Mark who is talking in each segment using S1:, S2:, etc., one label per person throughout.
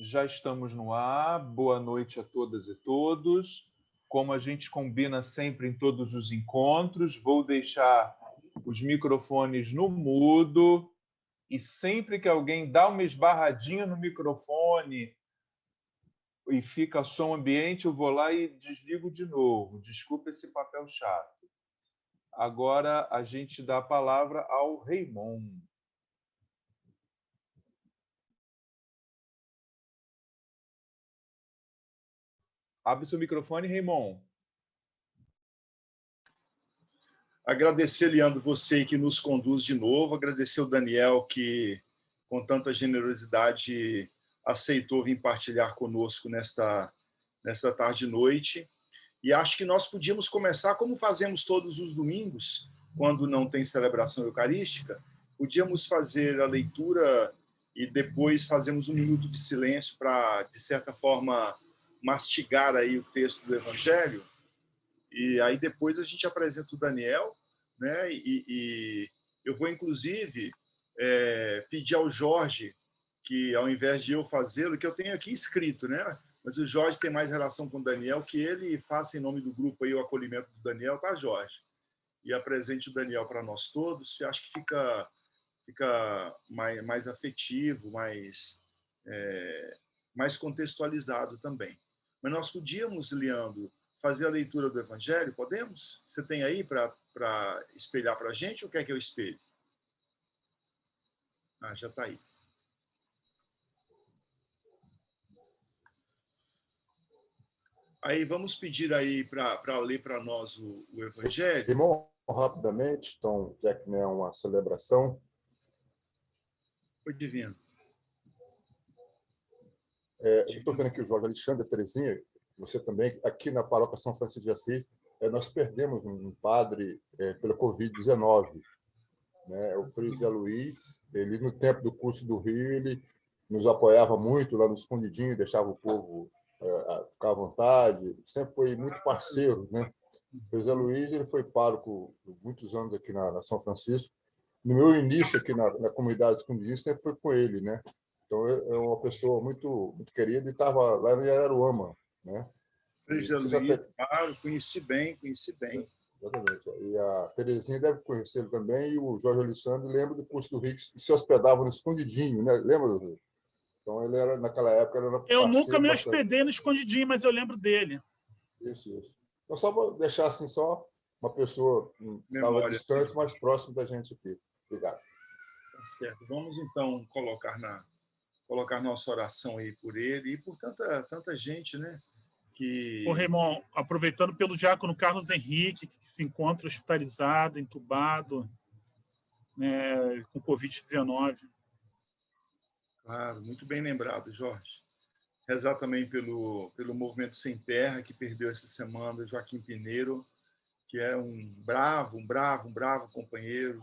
S1: Já estamos no ar. Boa noite a todas e todos. Como a gente combina sempre em todos os encontros, vou deixar os microfones no mudo e sempre que alguém dá uma esbarradinha no microfone e fica som ambiente, eu vou lá e desligo de novo. Desculpa esse papel chato. Agora a gente dá a palavra ao Raymond. Abre seu microfone, Raymond.
S2: Agradecer, Leandro, você que nos conduz de novo. Agradecer o Daniel, que com tanta generosidade aceitou vir partilhar conosco nesta tarde e noite. E acho que nós podíamos começar, como fazemos todos os domingos, quando não tem celebração eucarística, podíamos fazer a leitura e depois fazemos um minuto de silêncio para, de certa forma, mastigar aí o texto do Evangelho. E aí depois a gente apresenta o Daniel, né? E eu vou, inclusive, pedir ao Jorge que, ao invés de eu fazê-lo, que eu tenho aqui escrito, né? Mas o Jorge tem mais relação com o Daniel, que ele faça em nome do grupo aí o acolhimento do Daniel, tá, Jorge? E apresente o Daniel para nós todos. Eu acho que fica mais afetivo, mais contextualizado também. Mas nós podíamos, Leandro, fazer a leitura do Evangelho? Podemos? Você tem aí para espelhar para a gente ou quer que eu espelhe? Ah, já está aí. Aí vamos pedir aí para ler para nós o Evangelho.
S3: Irmão, rapidamente, então, já que não é uma celebração.
S2: Foi divino.
S3: Estou vendo aqui o Jorge Alexandre, a Terezinha, você também, aqui na Paróquia São Francisco de Assis, nós perdemos um padre pela Covid-19. Né? O Frei Zé Luiz, ele, no tempo do curso do Rio, ele nos apoiava muito lá no escondidinho, deixava o povo ficar à vontade, sempre foi muito parceiro. Né? O Frei Zé Luiz, ele foi pároco por muitos anos aqui na São Francisco. No meu início aqui na comunidade escondidinha, sempre foi com ele, né? Então, é uma pessoa muito, muito querida e estava lá em Araruama, né?
S2: Frei Zé Luiz, claro, conheci bem.
S3: Exatamente. E a Terezinha deve conhecê-lo também, e o Jorge Alexandre lembra do curso do Rio, que se hospedava no escondidinho, né? Lembra do Rio? Então, ele era, naquela época, era
S4: eu nunca me hospedei no escondidinho, mas eu lembro dele.
S3: Isso. Então, só vou deixar assim, só uma pessoa que estava distante, mais próximo da gente aqui. Obrigado.
S2: Tá certo. Vamos, então, colocar nossa oração aí por ele e por tanta gente, né?
S4: Ô, Raymond, aproveitando pelo diácono Carlos Henrique, que se encontra hospitalizado, entubado, né, com Covid-19.
S2: Claro, muito bem lembrado, Jorge. Rezar também pelo Movimento Sem Terra, que perdeu essa semana Joaquim Pineiro, que é um bravo companheiro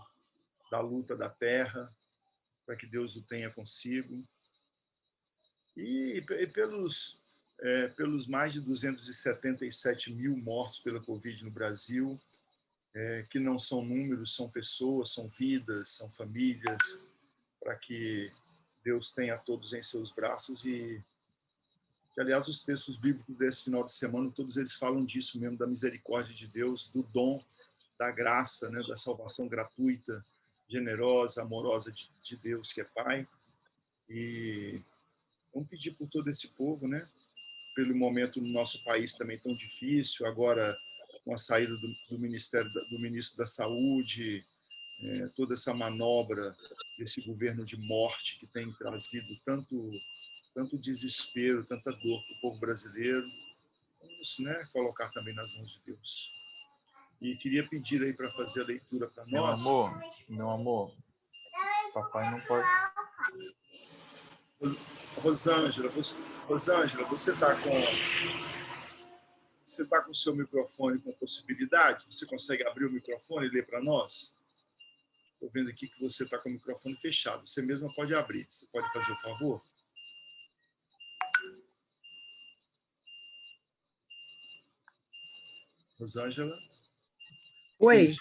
S2: da luta da terra, para que Deus o tenha consigo. E pelos mais de 277 mil mortos pela Covid no Brasil, que não são números, são pessoas, são vidas, são famílias, para que Deus tenha todos em seus braços e que, aliás, os textos bíblicos desse final de semana, todos eles falam disso mesmo, da misericórdia de Deus, do dom, da graça, né, da salvação gratuita, generosa, amorosa de Deus, que é Pai. E vamos pedir por todo esse povo, né? Pelo momento no nosso país também tão difícil, agora com a saída do ministro da Saúde, toda essa manobra desse governo de morte que tem trazido tanto desespero, tanta dor para o povo brasileiro. Vamos, né, colocar também nas mãos de Deus. E queria pedir aí para fazer a leitura para nós.
S1: Meu amor, papai não pode...
S2: Rosângela, você está com o seu microfone com possibilidade? Você consegue abrir o microfone e ler para nós? Estou vendo aqui que você está com o microfone fechado. Você mesma pode abrir. Você pode fazer o favor? Rosângela?
S5: Oi.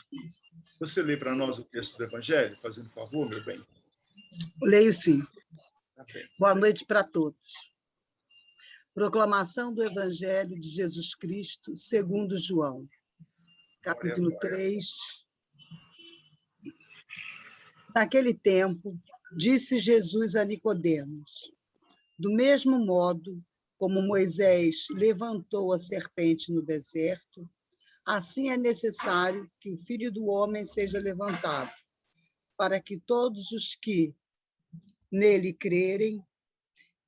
S2: Você lê para nós o texto do Evangelho, fazendo favor, meu bem?
S5: Leio sim.
S2: Tá bem.
S5: Boa noite para todos. Proclamação do Evangelho de Jesus Cristo, segundo João, capítulo 3. Naquele tempo, disse Jesus a Nicodemos: do mesmo modo como Moisés levantou a serpente no deserto, assim é necessário que o Filho do Homem seja levantado, para que todos os que nele crerem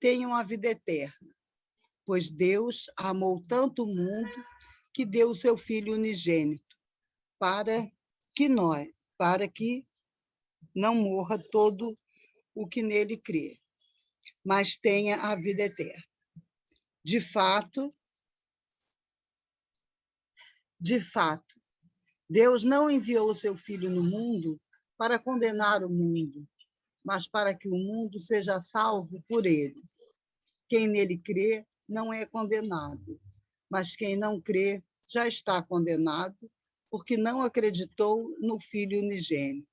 S5: tenham a vida eterna. Pois Deus amou tanto o mundo que deu o seu Filho unigênito, para que não morra todo o que nele crê, mas tenha a vida eterna. De fato, Deus não enviou o seu Filho no mundo para condenar o mundo, mas para que o mundo seja salvo por ele. Quem nele crê não é condenado, mas quem não crê já está condenado, porque não acreditou no Filho unigênito.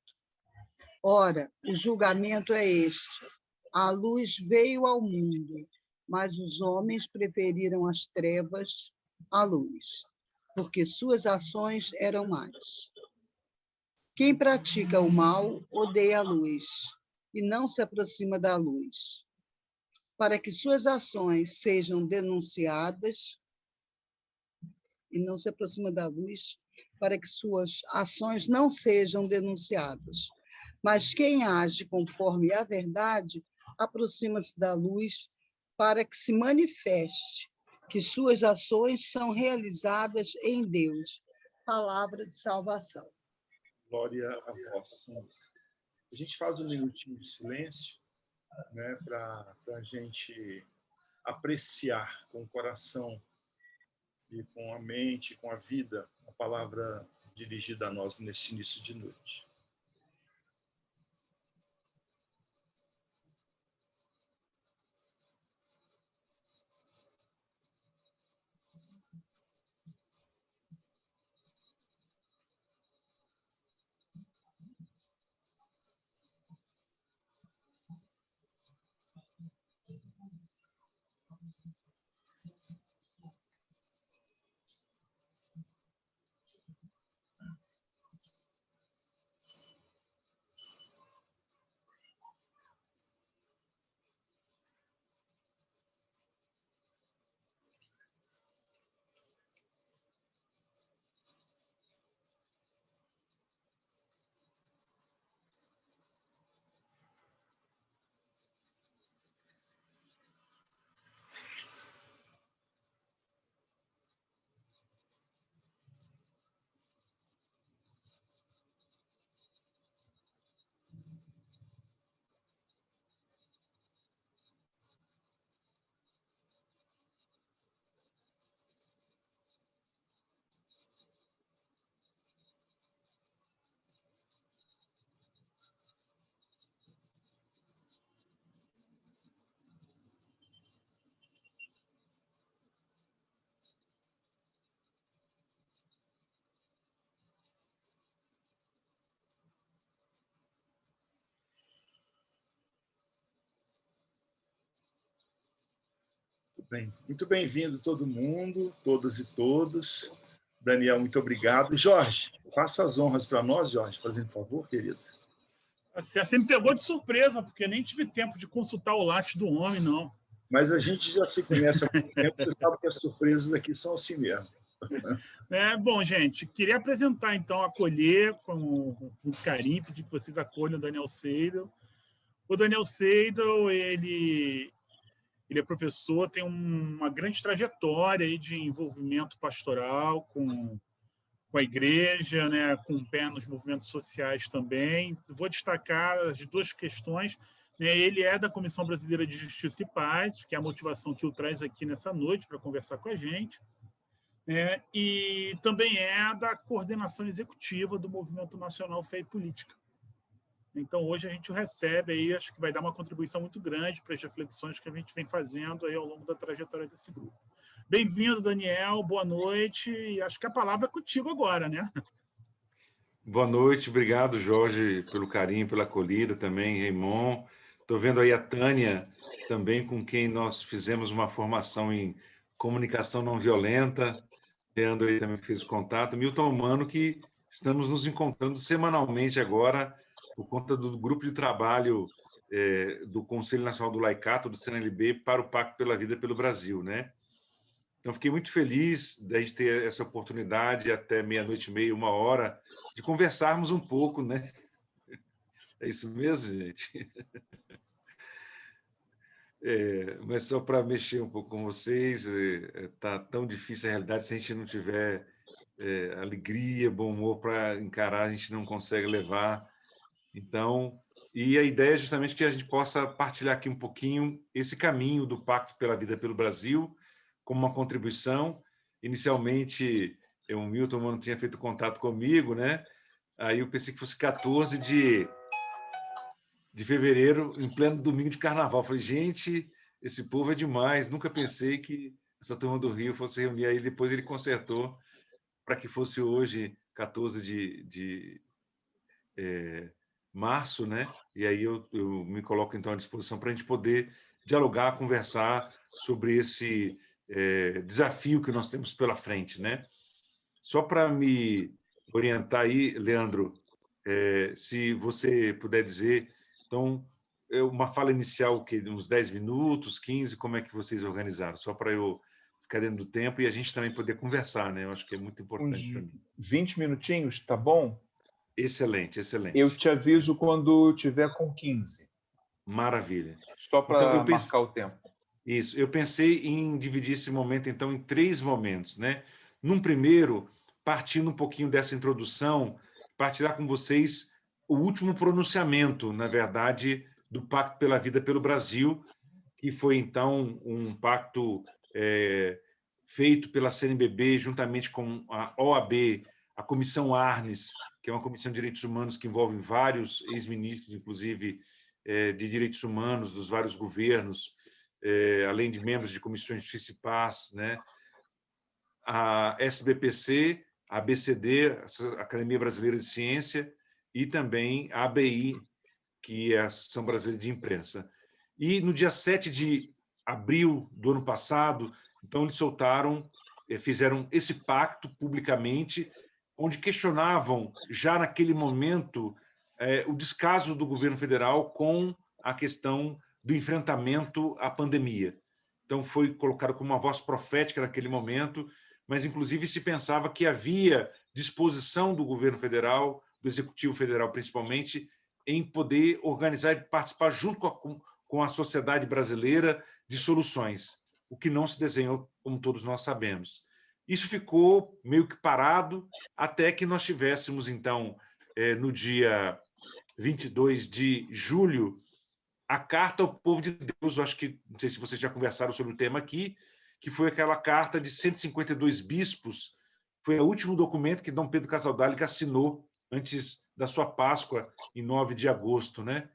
S5: Ora, o julgamento é este: a luz veio ao mundo, mas os homens preferiram as trevas à luz, porque suas ações eram más. Quem pratica o mal odeia a luz e não se aproxima da luz, para que suas ações sejam denunciadas, e não se aproxima da luz, para que suas ações não sejam denunciadas. Mas quem age conforme a verdade, aproxima-se da luz, para que se manifeste que suas ações são realizadas em Deus. Palavra de salvação.
S2: Glória a vós. A gente faz um minutinho de silêncio, né, para a gente apreciar com o coração e com a mente, com a vida, a palavra dirigida a nós nesse início de noite. Muito bem-vindo todo mundo, todas e todos. Daniel, muito obrigado. Jorge, faça as honras para nós, Jorge, fazendo favor, querido.
S4: Você me pegou de surpresa, porque nem tive tempo de consultar o latte do homem, não.
S2: Mas a gente já se conhece há muito tempo, você sabe que as surpresas aqui são assim mesmo.
S4: Bom, gente, queria apresentar, então, acolher com carinho, pedir que vocês acolham o Daniel Seidel. O Daniel Seidel, ele é professor, tem uma grande trajetória aí de envolvimento pastoral com a igreja, né, com o pé nos movimentos sociais também. Vou destacar as duas questões. Ele é da Comissão Brasileira de Justiça e Paz, que é a motivação que o traz aqui nessa noite para conversar com a gente, e também é da coordenação executiva do Movimento Nacional Fé e Política. Então, hoje a gente o recebe aí, acho que vai dar uma contribuição muito grande para as reflexões que a gente vem fazendo aí ao longo da trajetória desse grupo. Bem-vindo, Daniel, boa noite, e acho que a palavra é contigo agora, né?
S6: Boa noite, obrigado, Jorge, pelo carinho, pela acolhida também, Raymond, Estou vendo aí a Tânia, também com quem nós fizemos uma formação em comunicação não violenta. Leandro aí também fez o contato. Milton Mano, que estamos nos encontrando semanalmente agora por conta do grupo de trabalho do Conselho Nacional do Laicato, do CNLB, para o Pacto pela Vida pelo Brasil, né? Então, fiquei muito feliz de a gente ter essa oportunidade até meia-noite e meia, 1 hora, de conversarmos um pouco, né? É isso mesmo, gente? Mas só para mexer um pouco com vocês, está tão difícil a realidade, se a gente não tiver alegria, bom humor para encarar, a gente não consegue levar. Então, e a ideia é justamente que a gente possa partilhar aqui um pouquinho esse caminho do Pacto pela Vida pelo Brasil, como uma contribuição. Inicialmente, o Milton Mano tinha feito contato comigo, né? Aí eu pensei que fosse 14 de fevereiro, em pleno domingo de carnaval. Eu falei, gente, esse povo é demais. Nunca pensei que essa turma do Rio fosse reunir. Aí depois ele consertou para que fosse hoje, 14 de março, né? E aí eu me coloco, então, à disposição para a gente poder dialogar, conversar sobre esse desafio que nós temos pela frente, né? Só para me orientar aí, Leandro, se você puder dizer, então, uma fala inicial, que uns 10 minutos, 15, como é que vocês organizaram? Só para eu ficar dentro do tempo e a gente também poder conversar, né? Eu acho que é muito importante para
S1: Uns
S6: mim.
S1: 20 minutinhos, tá bom?
S6: Excelente,
S1: Eu
S6: excelente.
S1: te aviso quando tiver com 15,
S6: Maravilha.
S1: só
S6: Então,
S1: para marcar o tempo.
S6: Isso, eu pensei em dividir esse momento, então, em 3 momentos, né? Num primeiro, partindo um pouquinho dessa introdução, partilhar com vocês o último pronunciamento, na verdade, do Pacto pela Vida pelo Brasil, que foi, então, um pacto feito pela CNBB, juntamente com a OAB, a Comissão Arnes, que é uma comissão de direitos humanos que envolve vários ex-ministros, inclusive, de direitos humanos dos vários governos, além de membros de comissões de justiça e paz, né? A SBPC, a ABCD, a Academia Brasileira de Ciência, e também a ABI, que é a Associação Brasileira de Imprensa. E no dia 7 de abril do ano passado, então eles soltaram, fizeram esse pacto publicamente, onde questionavam, já naquele momento, o descaso do governo federal com a questão do enfrentamento à pandemia. Então, foi colocado como uma voz profética naquele momento, mas, inclusive, se pensava que havia disposição do governo federal, do Executivo Federal, principalmente, em poder organizar e participar junto com a sociedade brasileira de soluções, o que não se desenhou, como todos nós sabemos. Isso ficou meio que parado até que nós tivéssemos, então, no dia 22 de julho, a Carta ao Povo de Deus. Eu acho que, não sei se vocês já conversaram sobre o tema aqui, que foi aquela carta de 152 bispos, foi o último documento que Dom Pedro Casaldáliga assinou antes da sua Páscoa, em 9 de agosto, né?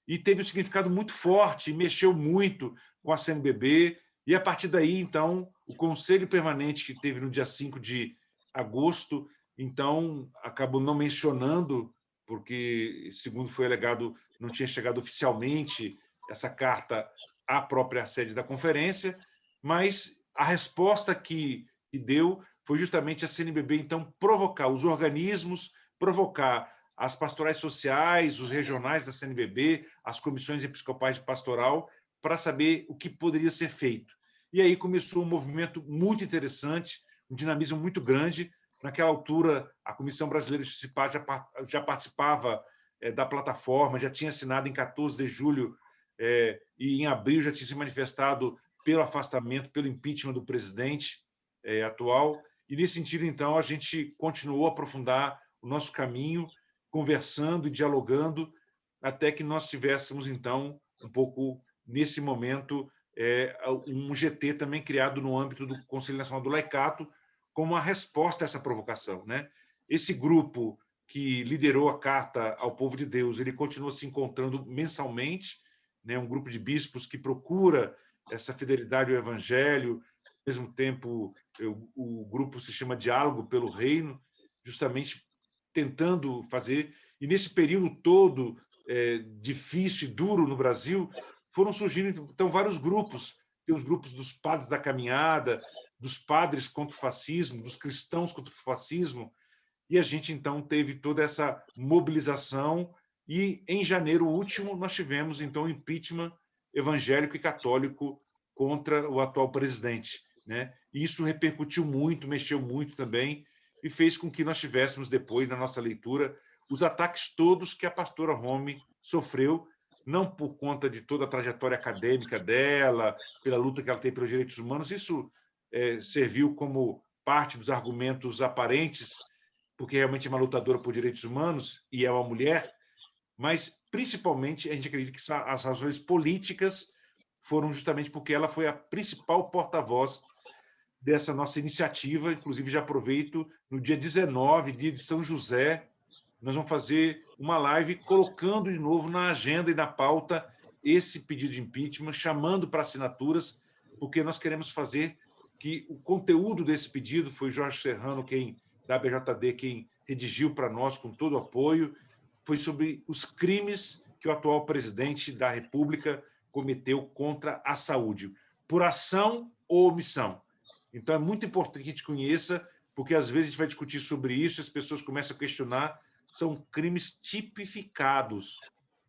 S6: E teve um significado muito forte, mexeu muito com a CNBB, e a partir daí, então, o Conselho Permanente, que teve no dia 5 de agosto, então, acabou não mencionando, porque, segundo foi alegado, não tinha chegado oficialmente essa carta à própria sede da conferência, mas a resposta que deu foi justamente a CNBB, então, provocar os organismos, provocar as pastorais sociais, os regionais da CNBB, as comissões episcopais de pastoral, para saber o que poderia ser feito. E aí começou um movimento muito interessante, um dinamismo muito grande. Naquela altura, a Comissão Brasileira de Justiça e Paz já participava da plataforma, já tinha assinado em 14 de julho e em abril já tinha se manifestado pelo afastamento, pelo impeachment do presidente atual. E, nesse sentido, então, a gente continuou a aprofundar o nosso caminho, conversando e dialogando, até que nós tivéssemos, então, um pouco, nesse momento, um GT também criado no âmbito do Conselho Nacional do Laicato, como uma resposta a essa provocação, né? Esse grupo que liderou a Carta ao Povo de Deus, ele continua se encontrando mensalmente, né? Um grupo de bispos que procura essa fidelidade ao Evangelho. Ao mesmo tempo, o grupo se chama Diálogo pelo Reino, justamente tentando fazer. E nesse período todo difícil e duro no Brasil, foram surgindo então vários grupos. Tem os grupos dos padres da caminhada, dos padres contra o fascismo, dos cristãos contra o fascismo, e a gente então teve toda essa mobilização, e em janeiro último nós tivemos então o impeachment evangélico e católico contra o atual presidente, né? E isso repercutiu muito, mexeu muito também, e fez com que nós tivéssemos depois, na nossa leitura, os ataques todos que a pastora Romy sofreu, não por conta de toda a trajetória acadêmica dela, pela luta que ela tem pelos direitos humanos, isso serviu como parte dos argumentos aparentes, porque realmente é uma lutadora por direitos humanos e é uma mulher, mas principalmente a gente acredita que as razões políticas foram justamente porque ela foi a principal porta-voz dessa nossa iniciativa. Inclusive, já aproveito, no dia 19, dia de São José, nós vamos fazer uma live colocando de novo na agenda e na pauta esse pedido de impeachment, chamando para assinaturas, porque nós queremos fazer que o conteúdo desse pedido, foi Jorge Serrano, da ABJD, quem redigiu para nós com todo o apoio, foi sobre os crimes que o atual presidente da República cometeu contra a saúde, por ação ou omissão. Então, é muito importante que a gente conheça, porque às vezes a gente vai discutir sobre isso e as pessoas começam a questionar. São crimes tipificados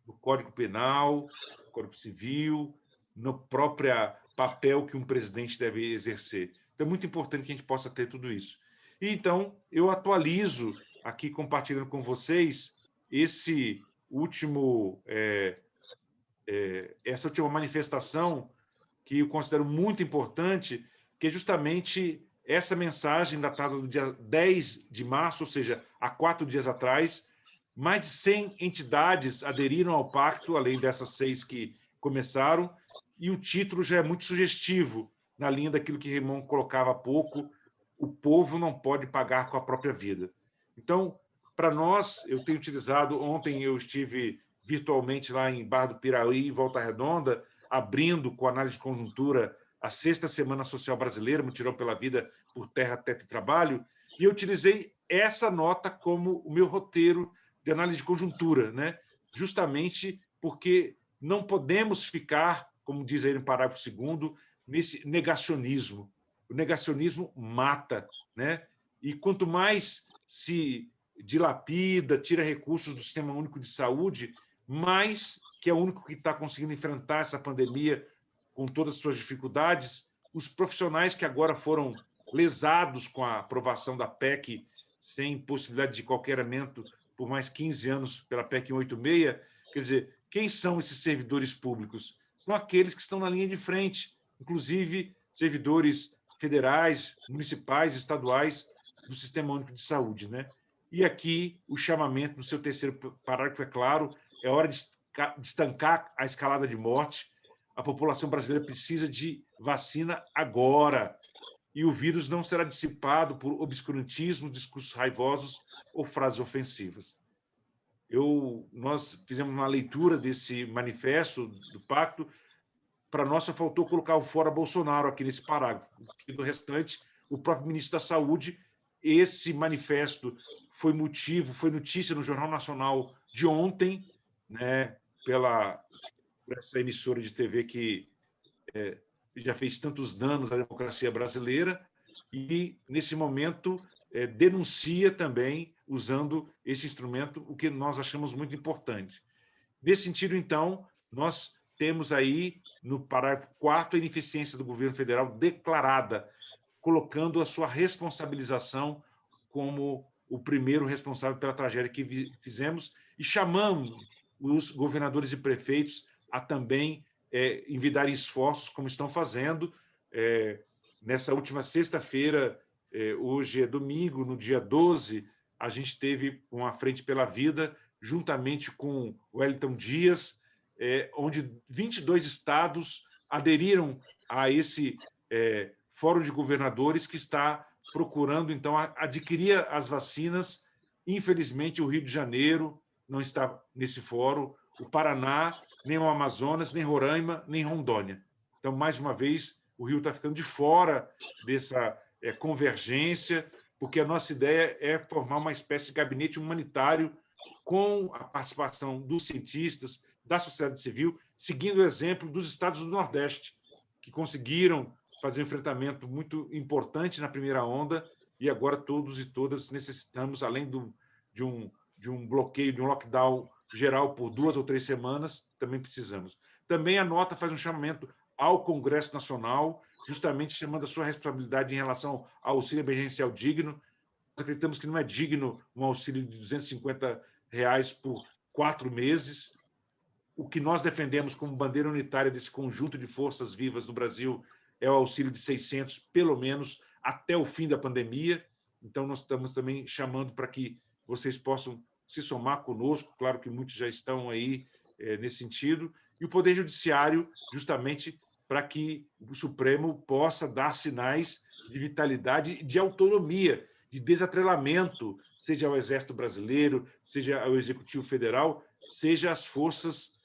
S6: no Código Penal, no Código Civil, no próprio papel que um presidente deve exercer. Então, é muito importante que a gente possa ter tudo isso. E, então, eu atualizo aqui, compartilhando com vocês, essa última manifestação que eu considero muito importante, que é justamente essa mensagem datada do dia 10 de março, ou seja, há 4 dias atrás. Mais de 100 entidades aderiram ao pacto, além dessas 6 que começaram, e o título já é muito sugestivo, na linha daquilo que Raymond colocava há pouco: o povo não pode pagar com a própria vida. Então, para nós, eu tenho utilizado, ontem eu estive virtualmente lá em Barra do Piraí, Volta Redonda, abrindo com análise de conjuntura a 6ª Semana Social Brasileira, Mutirão pela Vida por Terra, Teto e Trabalho, e eu utilizei essa nota como o meu roteiro de análise de conjuntura, né? Justamente porque não podemos ficar, como diz aí no parágrafo 2º, nesse negacionismo. O negacionismo mata, né? E quanto mais se dilapida, tira recursos do Sistema Único de Saúde, mais, que é o único que está conseguindo enfrentar essa pandemia com todas as suas dificuldades, os profissionais que agora foram lesados com a aprovação da PEC, sem possibilidade de qualquer aumento por mais 15 anos pela PEC 186, quer dizer, quem são esses servidores públicos? São aqueles que estão na linha de frente, inclusive servidores federais, municipais, estaduais do Sistema Único de Saúde, né? E aqui o chamamento, no seu 3º parágrafo, é claro: é hora de estancar a escalada de morte. A população brasileira precisa de vacina agora, e o vírus não será dissipado por obscurantismo, discursos raivosos ou frases ofensivas. Nós fizemos uma leitura desse manifesto do pacto. Para nós só faltou colocar o fora Bolsonaro aqui nesse parágrafo, porque do restante, o próprio ministro da Saúde, esse manifesto foi notícia no Jornal Nacional de ontem, né, por essa emissora de TV que já fez tantos danos à democracia brasileira, e, nesse momento, denuncia também, usando esse instrumento, o que nós achamos muito importante. Nesse sentido, então, nós temos aí, no parágrafo 4º, a ineficiência do governo federal declarada, colocando a sua responsabilização como o primeiro responsável pela tragédia que fizemos, e chamamos os governadores e prefeitos a também envidarem esforços, como estão fazendo. Nessa última sexta-feira, hoje é domingo, no dia 12, a gente teve uma Frente pela Vida, juntamente com o Wellington Dias, onde 22 estados aderiram a esse Fórum de Governadores, que está procurando, então, adquirir as vacinas. Infelizmente, o Rio de Janeiro não está nesse fórum, o Paraná, nem o Amazonas, nem Roraima, nem Rondônia. Então, mais uma vez, o Rio está ficando de fora dessa convergência, porque a nossa ideia é formar uma espécie de gabinete humanitário com a participação dos cientistas, da sociedade civil, seguindo o exemplo dos estados do Nordeste, que conseguiram fazer um enfrentamento muito importante na primeira onda, e agora todos e todas necessitamos, além de um bloqueio, de um lockdown geral por 2 ou 3 semanas, também precisamos. Também a nota faz um chamamento ao Congresso Nacional, justamente chamando a sua responsabilidade em relação ao auxílio emergencial digno. Nós acreditamos que não é digno um auxílio de R$250 por 4 meses. O que nós defendemos como bandeira unitária desse conjunto de forças vivas no Brasil é o auxílio de 600, pelo menos, até o fim da pandemia. Então, nós estamos também chamando para que vocês possam se somar conosco, claro que muitos já estão aí nesse sentido, e o Poder Judiciário, justamente para que o Supremo possa dar sinais de vitalidade e de autonomia, de desatrelamento, seja ao Exército Brasileiro, seja ao Executivo Federal, seja às forças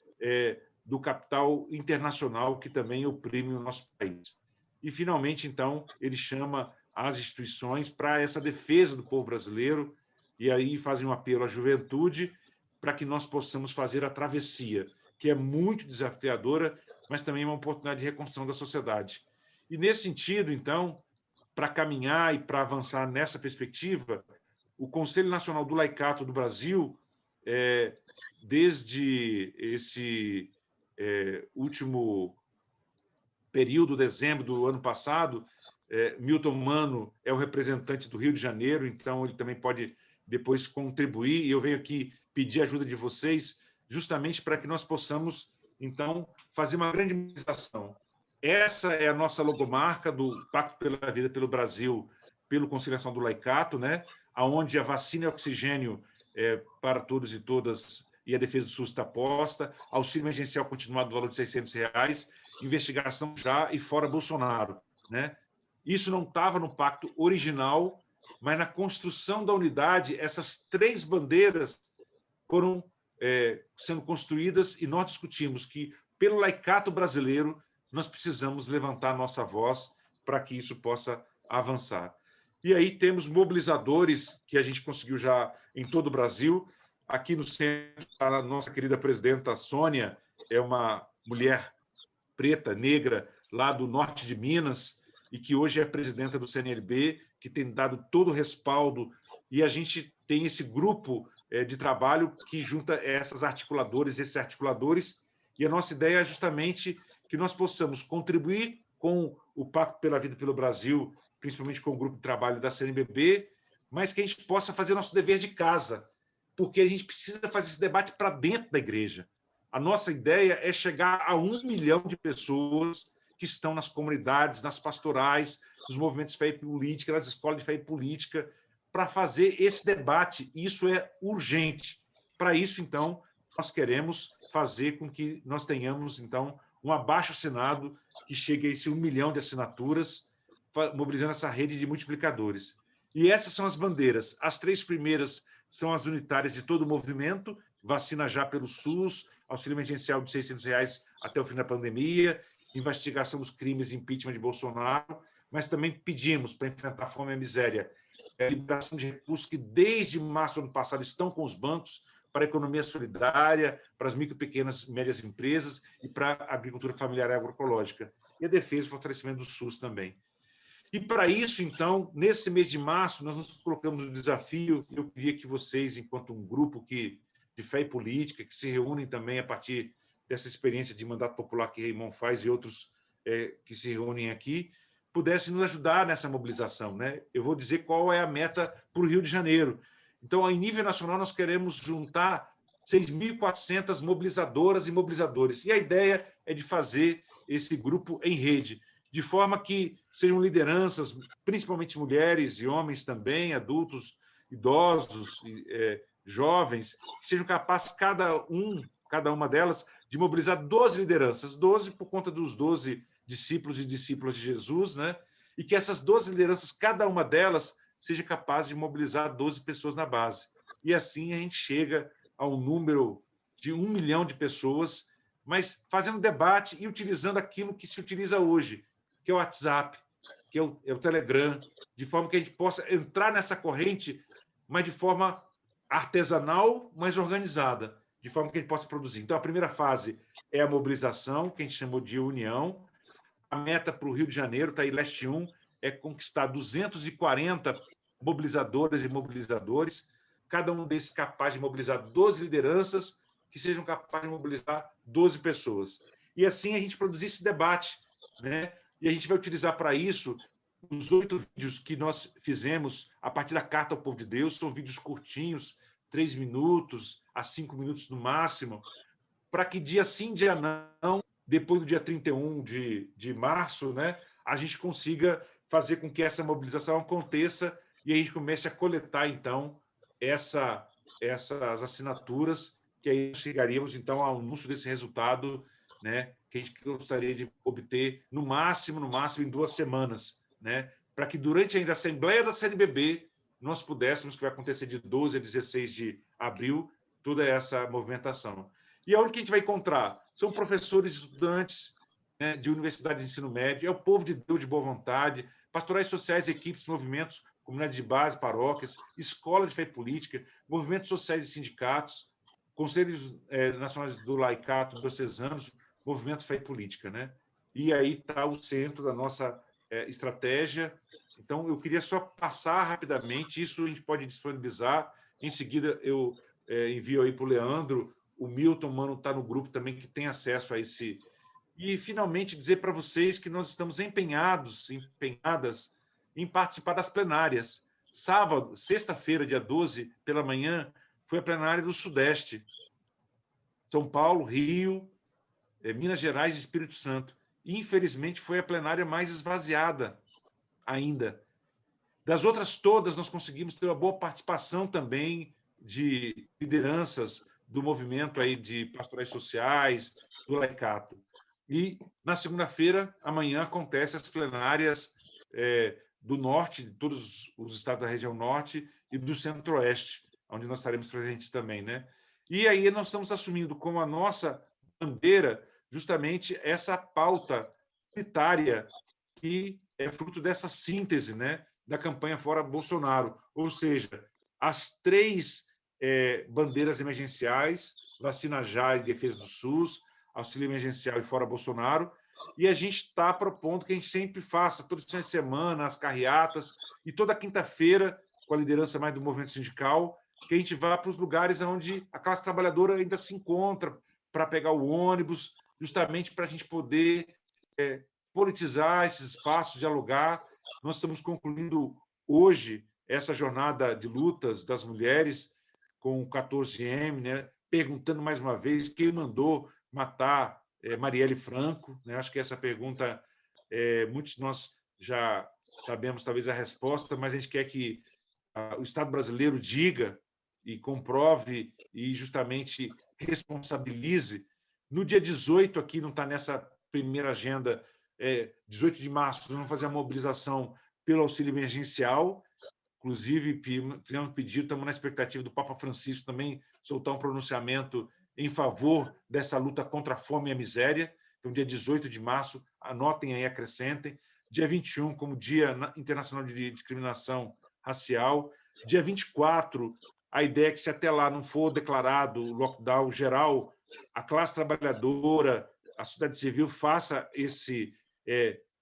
S6: do capital internacional que também oprime o nosso país. E, finalmente, então, ele chama as instituições para essa defesa do povo brasileiro, e aí fazem um apelo à juventude para que nós possamos fazer a travessia, que é muito desafiadora, mas também é uma oportunidade de reconstrução da sociedade. E, nesse sentido, então, para caminhar e para avançar nessa perspectiva, o Conselho Nacional do Laicato do Brasil, desde esse último período, dezembro do ano passado, Milton Mano é o representante do Rio de Janeiro, então ele também pode depois contribuir, e eu venho aqui pedir a ajuda de vocês justamente para que nós possamos, então, fazer uma grande mobilização. Essa é a nossa logomarca do Pacto pela Vida pelo Brasil, pelo Conselho Nacional do Laicato, né? Onde a vacina e oxigênio para todos e todas e a defesa do SUS está posta, auxílio emergencial continuado do valor de R$600, investigação já e fora Bolsonaro, né? Isso não estava no pacto original, mas na construção da unidade, essas 3 bandeiras foram sendo construídas, e nós discutimos que, pelo laicato brasileiro, nós precisamos levantar nossa voz para que isso possa avançar. E aí temos mobilizadores que a gente conseguiu já em todo o Brasil. Aqui no centro, a nossa querida presidenta Sônia é uma mulher preta, negra, lá do norte de Minas, e que hoje é presidenta do CNLB, que tem dado todo o respaldo, e a gente tem esse grupo de trabalho que junta essas articuladoras, esses articuladores, e a nossa ideia é justamente que nós possamos contribuir com o Pacto pela Vida pelo Brasil, principalmente com o grupo de trabalho da CNBB, mas que a gente possa fazer nosso dever de casa, porque a gente precisa fazer esse debate para dentro da igreja. A nossa ideia é chegar a 1 milhão de pessoas que estão nas comunidades, nas pastorais, nos movimentos de fé e política, nas escolas de fé e política, para fazer esse debate. Isso é urgente. Para isso, então, nós queremos fazer com que nós tenhamos, então, um abaixo-assinado que chegue a esse 1 milhão de assinaturas, mobilizando essa rede de multiplicadores. E essas são as bandeiras. As 3 primeiras são as unitárias de todo o movimento, vacina já pelo SUS, auxílio emergencial de R$600 até o fim da pandemia, investigação dos crimes e impeachment de Bolsonaro, mas também pedimos, para enfrentar a fome e a miséria, a liberação de recursos que, desde março do ano passado, estão com os bancos para a economia solidária, para as micro, pequenas e médias empresas e para a agricultura familiar e agroecológica. E a defesa e fortalecimento do SUS também. E, para isso, então, nesse mês de março, nós nos colocamos no desafio, e eu queria que vocês, enquanto um grupo de fé e política, que se reúnem também a partir dessa experiência de mandato popular que Raymond faz e outros que se reúnem aqui, pudessem nos ajudar nessa mobilização, né? Eu vou dizer qual é a meta para o Rio de Janeiro. Então, em nível nacional, nós queremos juntar 6.400 mobilizadoras e mobilizadores. E a ideia é de fazer esse grupo em rede, de forma que sejam lideranças, principalmente mulheres e homens também, adultos, idosos, jovens, que sejam capazes, cada uma delas, de mobilizar 12 lideranças, 12 por conta dos 12 discípulos e discípulas de Jesus, né? E que essas 12 lideranças, cada uma delas, seja capaz de mobilizar 12 pessoas na base. E assim a gente chega ao número de 1 milhão de pessoas, mas fazendo debate e utilizando aquilo que se utiliza hoje, que é o WhatsApp, que é o Telegram, de forma que a gente possa entrar nessa corrente, mas de forma artesanal, mas organizada, de forma que a gente possa produzir. Então, a primeira fase é a mobilização, que a gente chamou de união. A meta para o Rio de Janeiro, está aí, Leste 1, é conquistar 240 mobilizadoras e mobilizadores, cada um desses capaz de mobilizar 12 lideranças, que sejam capazes de mobilizar 12 pessoas. E assim a gente produzir esse debate, né? E a gente vai utilizar para isso os 8 vídeos que nós fizemos a partir da Carta ao Povo de Deus, são vídeos curtinhos, 3 minutos a 5 minutos no máximo, para que dia sim, dia não, depois do dia 31 de março, né, a gente consiga fazer com que essa mobilização aconteça e a gente comece a coletar, então, essas assinaturas, que aí chegaríamos, então, ao anúncio desse resultado, né, que a gente gostaria de obter no máximo, em 2 semanas, né, para que durante ainda a Assembleia da CNBB nós pudéssemos, que vai acontecer de 12 a 16 de abril, toda essa movimentação. E aonde que a gente vai encontrar? São professores, estudantes, né, de universidade de ensino médio, é o povo de Deus de boa vontade, pastorais sociais, equipes, movimentos, comunidades de base, paróquias, escola de fé e política, movimentos sociais e sindicatos, conselhos nacionais do laicato, diocesanos, movimento fé e política, né? E aí está o centro da nossa estratégia. Então, eu queria só passar rapidamente, isso a gente pode disponibilizar, em seguida eu envio aí para o Leandro, o Milton, mano, está no grupo também, que tem acesso a esse... E, finalmente, dizer para vocês que nós estamos empenhadas em participar das plenárias. Sábado, sexta-feira, dia 12, pela manhã, foi a plenária do Sudeste. São Paulo, Rio, Minas Gerais e Espírito Santo. Infelizmente, foi a plenária mais esvaziada ainda. Das outras todas, nós conseguimos ter uma boa participação também de lideranças do movimento aí de pastorais sociais, do laicato. E, na segunda-feira, amanhã, acontecem as plenárias do Norte, de todos os estados da região Norte e do Centro-Oeste, onde nós estaremos presentes também, né? E aí nós estamos assumindo como a nossa bandeira justamente essa pauta unitária que é fruto dessa síntese, né, da campanha Fora Bolsonaro, ou seja, as 3 bandeiras emergenciais, vacina já e defesa do SUS, auxílio emergencial e Fora Bolsonaro, e a gente está propondo que a gente sempre faça, toda semana, as carreatas, e toda quinta-feira, com a liderança mais do movimento sindical, que a gente vá para os lugares onde a classe trabalhadora ainda se encontra, para pegar o ônibus, justamente para a gente poder politizar esses espaços, dialogar. Nós estamos concluindo hoje essa jornada de lutas das mulheres com o 14M, né, perguntando mais uma vez quem mandou matar Marielle Franco, né? Acho que essa pergunta, muitos de nós já sabemos talvez a resposta, mas a gente quer que o Estado brasileiro diga e comprove e justamente responsabilize. No dia 18, aqui não está nessa primeira agenda, 18 de março, nós vamos fazer a mobilização pelo auxílio emergencial, inclusive fizemos pedido, estamos na expectativa do Papa Francisco também soltar um pronunciamento em favor dessa luta contra a fome e a miséria. Então, dia 18 de março, anotem aí, acrescentem. Dia 21, como Dia Internacional de Discriminação Racial. Dia 24, a ideia é que, se até lá não for declarado lockdown geral, a classe trabalhadora, a sociedade civil faça esse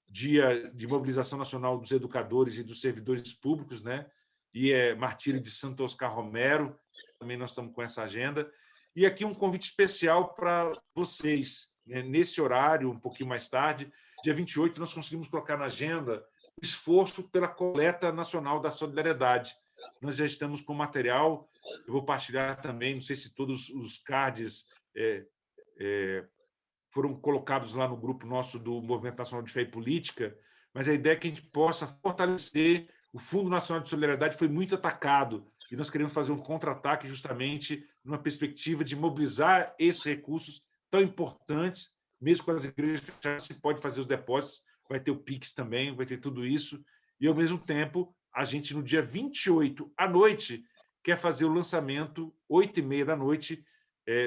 S6: Dia de Mobilização Nacional dos Educadores e dos Servidores Públicos, né? E Martírio de Santo Oscar Romero, também nós estamos com essa agenda. E aqui um convite especial para vocês, né? Nesse horário, um pouquinho mais tarde, dia 28, nós conseguimos colocar na agenda o esforço pela coleta nacional da solidariedade. Nós já estamos com material, eu vou partilhar também, não sei se todos os cards foram colocados lá no grupo nosso do Movimento Nacional de Fé e Política, mas a ideia é que a gente possa fortalecer. O Fundo Nacional de Solidariedade foi muito atacado, e nós queremos fazer um contra-ataque justamente numa perspectiva de mobilizar esses recursos tão importantes, mesmo com as igrejas fechadas, se pode fazer os depósitos, vai ter o Pix também, vai ter tudo isso, e, ao mesmo tempo, a gente, no dia 28, à noite, quer fazer o lançamento, 8h30 da noite,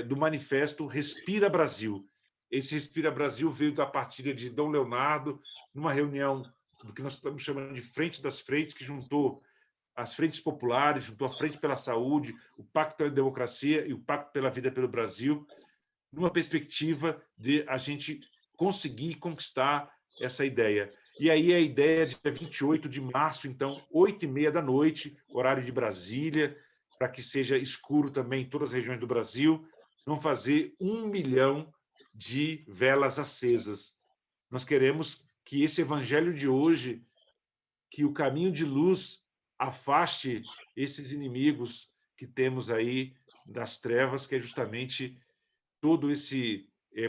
S6: do manifesto Respira Brasil. Esse Respira Brasil veio da partilha de Dom Leonardo, numa reunião do que nós estamos chamando de Frente das Frentes, que juntou as frentes populares, juntou a Frente pela Saúde, o Pacto pela Democracia e o Pacto pela Vida pelo Brasil, numa perspectiva de a gente conseguir conquistar essa ideia. E aí a ideia de 28 de março, então, 8h30 da noite, horário de Brasília, para que seja escuro também em todas as regiões do Brasil, vão fazer 1 milhão de velas acesas. Nós queremos que esse evangelho de hoje, que o caminho de luz afaste esses inimigos que temos aí das trevas, que é justamente todo esse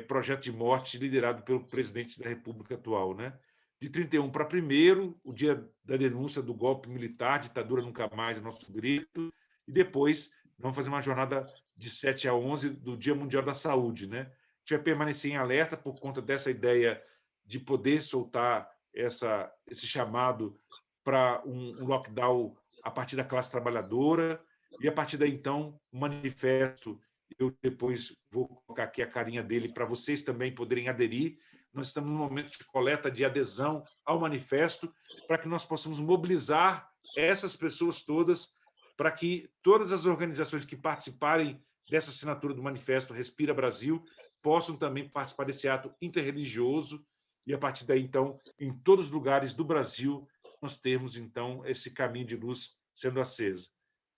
S6: projeto de morte liderado pelo presidente da República atual, né? De 31 para 1º, o dia da denúncia do golpe militar, ditadura nunca mais, é nosso grito, e depois vamos fazer uma jornada de 7 a 11 do Dia Mundial da Saúde, né? A gente vai permanecer em alerta por conta dessa ideia de poder soltar esse chamado para um lockdown a partir da classe trabalhadora, e a partir daí, então, um manifesto. Eu depois vou colocar aqui a carinha dele para vocês também poderem aderir. Nós estamos num momento de coleta de adesão ao manifesto para que nós possamos mobilizar essas pessoas todas para que todas as organizações que participarem dessa assinatura do manifesto Respira Brasil possam também participar desse ato interreligioso e, a partir daí, então, em todos os lugares do Brasil, nós temos, então, esse caminho de luz sendo acesa.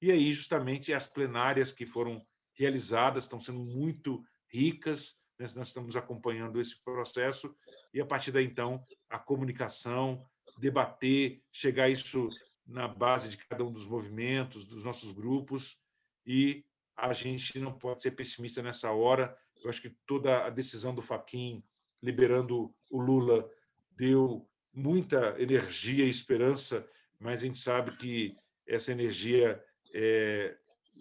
S6: E aí, justamente, as plenárias que foram realizadas estão sendo muito ricas, né? Nós estamos acompanhando esse processo e, a partir daí, então, a comunicação, debater, chegar isso na base de cada um dos movimentos, dos nossos grupos, e a gente não pode ser pessimista nessa hora. Eu acho que toda a decisão do Fachin liberando o Lula deu muita energia e esperança, mas a gente sabe que essa energia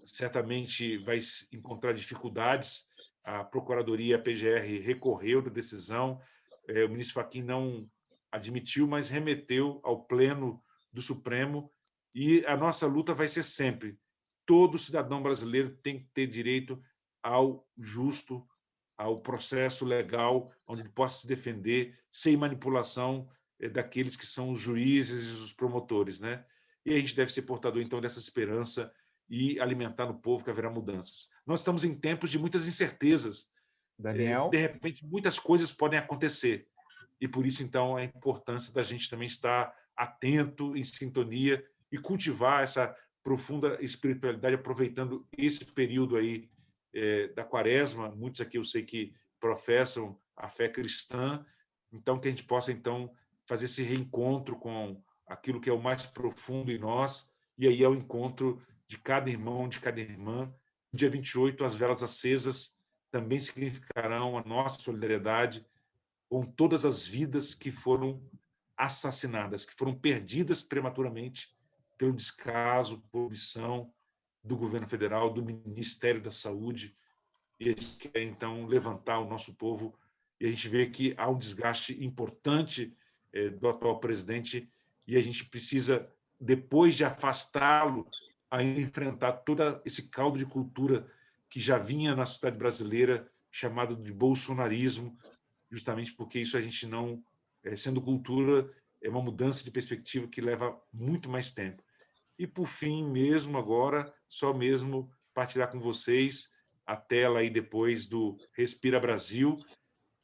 S6: certamente vai encontrar dificuldades. A Procuradoria, a PGR, recorreu da decisão, o ministro Fachin não admitiu, mas remeteu ao Pleno do Supremo, e a nossa luta vai ser sempre: todo cidadão brasileiro tem que ter direito ao justo, ao processo legal, onde ele possa se defender sem manipulação daqueles que são os juízes e os promotores, né? E a gente deve ser portador, então, dessa esperança e alimentar no povo que haverá mudanças. Nós estamos em tempos de muitas incertezas.
S1: Daniel?
S6: De repente, muitas coisas podem acontecer. E, por isso, então, a importância da gente também estar atento, em sintonia, e cultivar essa profunda espiritualidade, aproveitando esse período aí da Quaresma. Muitos aqui eu sei que professam a fé cristã, então que a gente possa, então, fazer esse reencontro com aquilo que é o mais profundo em nós, e aí é o encontro de cada irmão, de cada irmã. No dia 28, as velas acesas também significarão a nossa solidariedade com todas as vidas que foram assassinadas, que foram perdidas prematuramente pelo descaso, por omissão do governo federal, do Ministério da Saúde. E a gente quer, então, levantar o nosso povo, e a gente vê que há um desgaste importante do atual presidente, e a gente precisa, depois de afastá-lo, ainda enfrentar todo esse caldo de cultura que já vinha na sociedade brasileira, chamado de bolsonarismo, justamente porque isso a gente não, sendo cultura, é uma mudança de perspectiva que leva muito mais tempo. E, por fim, mesmo agora, só mesmo partilhar com vocês a tela aí depois do Respira Brasil,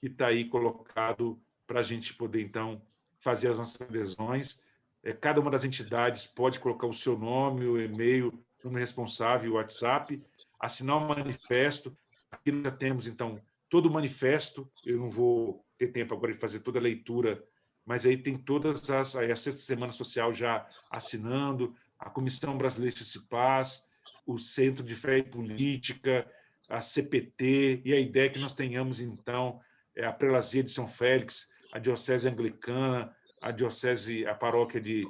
S6: que está aí colocado para a gente poder, então, fazer as nossas adesões. Cada uma das entidades pode colocar o seu nome, o e-mail, o nome responsável, o WhatsApp, assinar um manifesto. Aqui já temos, então, todo o manifesto. Eu não vou ter tempo agora de fazer toda a leitura, mas aí tem todas a Sexta Semana Social já assinando, a Comissão Brasileira de Justiça e Paz, o Centro de Fé e Política, a CPT, e a ideia é que nós tenhamos, então, a Prelazia de São Félix, a Diocese Anglicana, a Paróquia de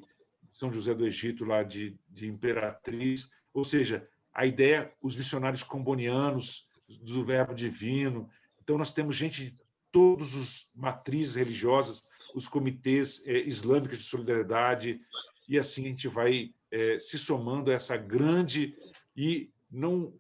S6: São José do Egito, lá de Imperatriz. Ou seja, a ideia, os missionários combonianos, do Verbo Divino. Então, nós temos gente de todas as matrizes religiosas, os comitês islâmicos de solidariedade, e assim a gente vai se somando a essa grande... E não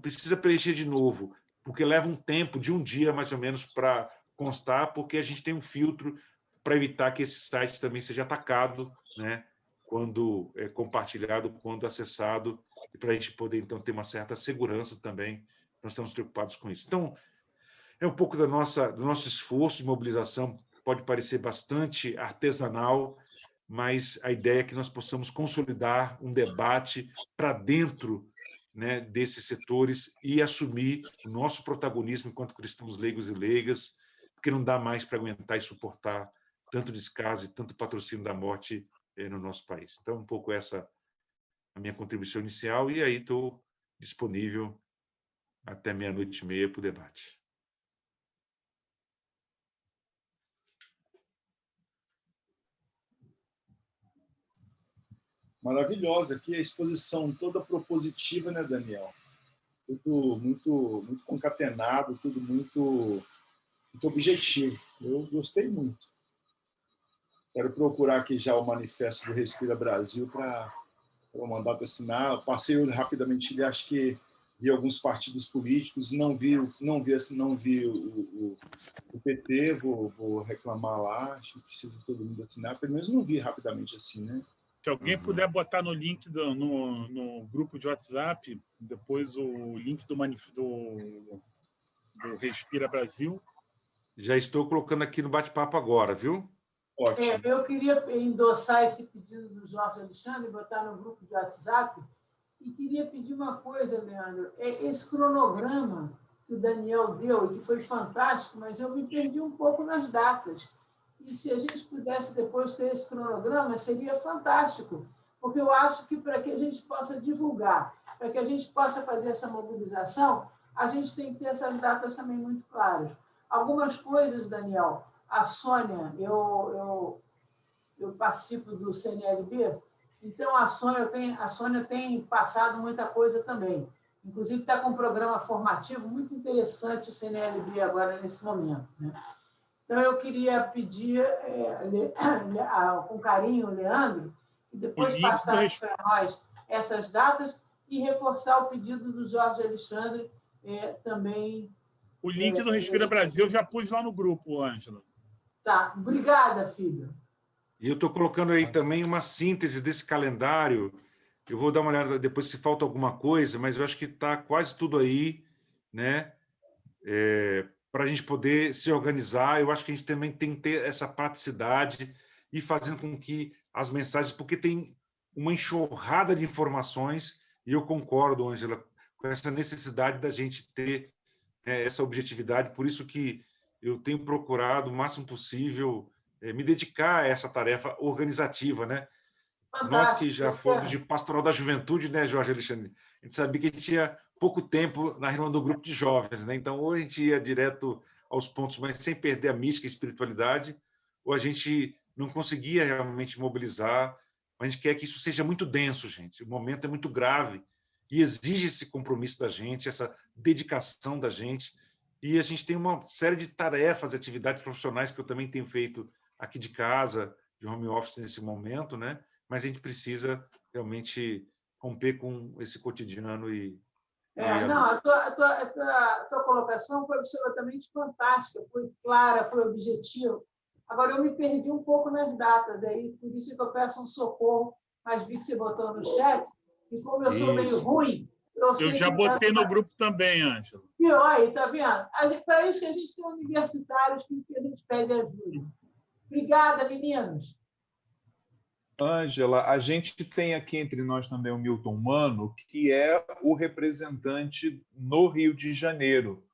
S6: precisa preencher de novo, porque leva um tempo de um dia, mais ou menos, para constar, porque a gente tem um filtro para evitar que esse site também seja atacado, né, quando compartilhado, quando acessado, e para a gente poder, então, ter uma certa segurança também. Nós estamos preocupados com isso. Então, é um pouco do nosso esforço de mobilização, pode parecer bastante artesanal, mas a ideia é que nós possamos consolidar um debate para dentro, né, desses setores e assumir o nosso protagonismo enquanto cristãos leigos e leigas, porque não dá mais para aguentar e suportar tanto descaso e tanto patrocínio da morte no nosso país. Então, um pouco essa a minha contribuição inicial, e aí estou disponível até 00:30 para o debate.
S2: Maravilhosa aqui a exposição toda propositiva, né, Daniel? Tudo muito concatenado, tudo muito objetivo. Eu gostei muito. Quero procurar aqui já o manifesto do Respira Brasil para mandar para assinar. Passei rapidamente, acho que vi alguns partidos políticos, não vi o PT, vou reclamar lá, acho que precisa todo mundo assinar, pelo menos não vi rapidamente assim, né?
S4: Se alguém puder botar no link no grupo de WhatsApp, depois o link do Respira Brasil.
S6: Já estou colocando aqui no bate-papo agora, viu?
S2: Ótimo.
S7: Eu queria endossar esse pedido do Jorge Alexandre, botar no grupo de WhatsApp, e queria pedir uma coisa, Leandro. Esse cronograma que o Daniel deu, e que foi fantástico, mas eu me perdi um pouco nas datas. E se a gente pudesse depois ter esse cronograma, seria fantástico, porque eu acho que para que a gente possa divulgar, para que a gente possa fazer essa mobilização, a gente tem que ter essas datas também muito claras. Algumas coisas, Daniel, a Sônia, eu participo do CNLB, então a Sônia tem passado muita coisa também. Inclusive está com um programa formativo muito interessante, o CNLB agora, nesse momento, né? Então, eu queria pedir, com carinho, Leandro, que depois passasse para nós essas datas e reforçar o pedido do Jorge Alexandre também.
S4: O link do Respira Brasil eu já pus lá no grupo, Ângela.
S7: Tá. Obrigada, filho.
S6: E eu estou colocando aí também uma síntese desse calendário. Eu vou dar uma olhada depois se falta alguma coisa, mas eu acho que está quase tudo aí, né? Para a gente poder se organizar. Eu acho que a gente também tem que ter essa praticidade e fazendo com que as mensagens, porque tem uma enxurrada de informações, e eu concordo, Ângela, com essa necessidade da gente ter essa objetividade. Por isso que eu tenho procurado o máximo possível me dedicar a essa tarefa organizativa, né?
S7: Fantástico.
S6: Nós que já fomos de Pastoral da Juventude, né, Jorge Alexandre? A gente sabia que a gente tinha pouco tempo na reunião do grupo de jovens, né? Então, ou a gente ia direto aos pontos, mas sem perder a mística e a espiritualidade, ou a gente não conseguia realmente mobilizar. A gente quer que isso seja muito denso, gente. O momento é muito grave e exige esse compromisso da gente, essa dedicação da gente. E a gente tem uma série de tarefas, atividades profissionais que eu também tenho feito aqui de casa, de home office nesse momento, né? Mas a gente precisa realmente romper com esse cotidiano e...
S7: Não, a tua colocação foi absolutamente fantástica, foi clara, foi objetiva. Agora, eu me perdi um pouco nas datas, aí, por isso que eu peço um socorro, mas vi que você botou no chat, e como eu sou meio ruim...
S4: Eu já botei no grupo também, Ângela.
S7: E aí, tá vendo? Para isso que a gente tem universitários que a gente pede ajuda. Obrigada, meninos.
S1: Ângela, a gente tem aqui entre nós também o Milton Mano, que é o representante no Rio de Janeiro.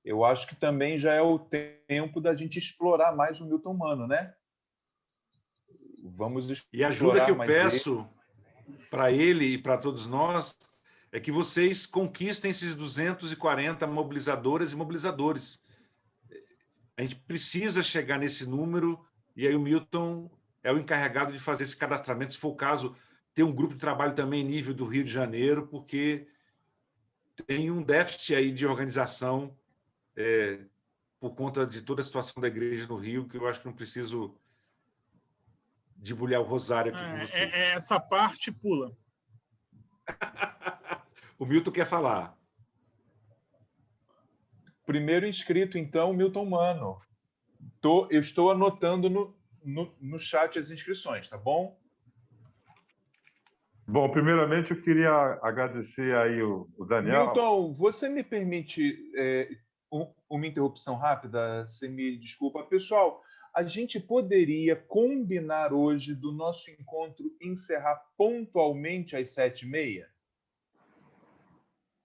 S1: Eu acho que também já é o tempo da gente explorar mais o Milton Mano, né? Vamos explorar.
S6: E a ajuda que eu peço para ele e para todos nós é que vocês conquistem esses 240 mobilizadoras e mobilizadores. A gente precisa chegar nesse número, e aí o Milton é o encarregado de fazer esse cadastramento, se for o caso, ter um grupo de trabalho também em nível do Rio de Janeiro, porque tem um déficit aí de organização por conta de toda a situação da igreja no Rio, que eu acho que não preciso debulhar o rosário aqui com vocês.
S4: Essa parte pula.
S6: O Milton quer falar.
S1: Primeiro inscrito, então, Milton Mano. Eu estou anotando no chat as inscrições, tá bom?
S8: Bom, primeiramente eu queria agradecer aí o Daniel.
S1: Milton, você me permite uma interrupção rápida? Você me desculpa. Pessoal, a gente poderia combinar hoje do nosso encontro encerrar pontualmente às 7h30?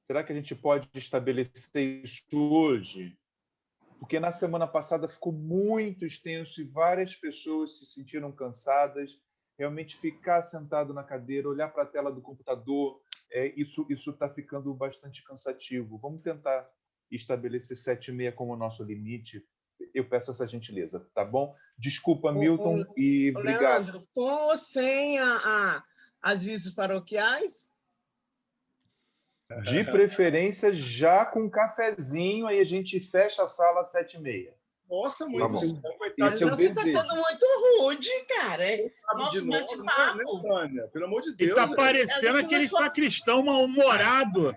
S1: Será que a gente pode estabelecer isso hoje? Porque na semana passada ficou muito extenso e várias pessoas se sentiram cansadas. Realmente ficar sentado na cadeira, olhar para a tela do computador, isso está ficando bastante cansativo. Vamos tentar estabelecer 7h30 como nosso limite. Eu peço essa gentileza, tá bom? Desculpa, Milton, e obrigado.
S9: Leandro, com ou sem as visitas paroquiais?
S1: De preferência, já com um cafezinho, aí a gente fecha a sala às 7h30.
S2: Nossa, muito bom.
S1: Esse é o
S9: você está
S1: desejo.
S9: sendo muito rude, cara. Nosso bate-papo.
S2: Tânia, pelo amor de
S4: E
S2: Deus.
S4: está parecendo aquele sacristão mal-humorado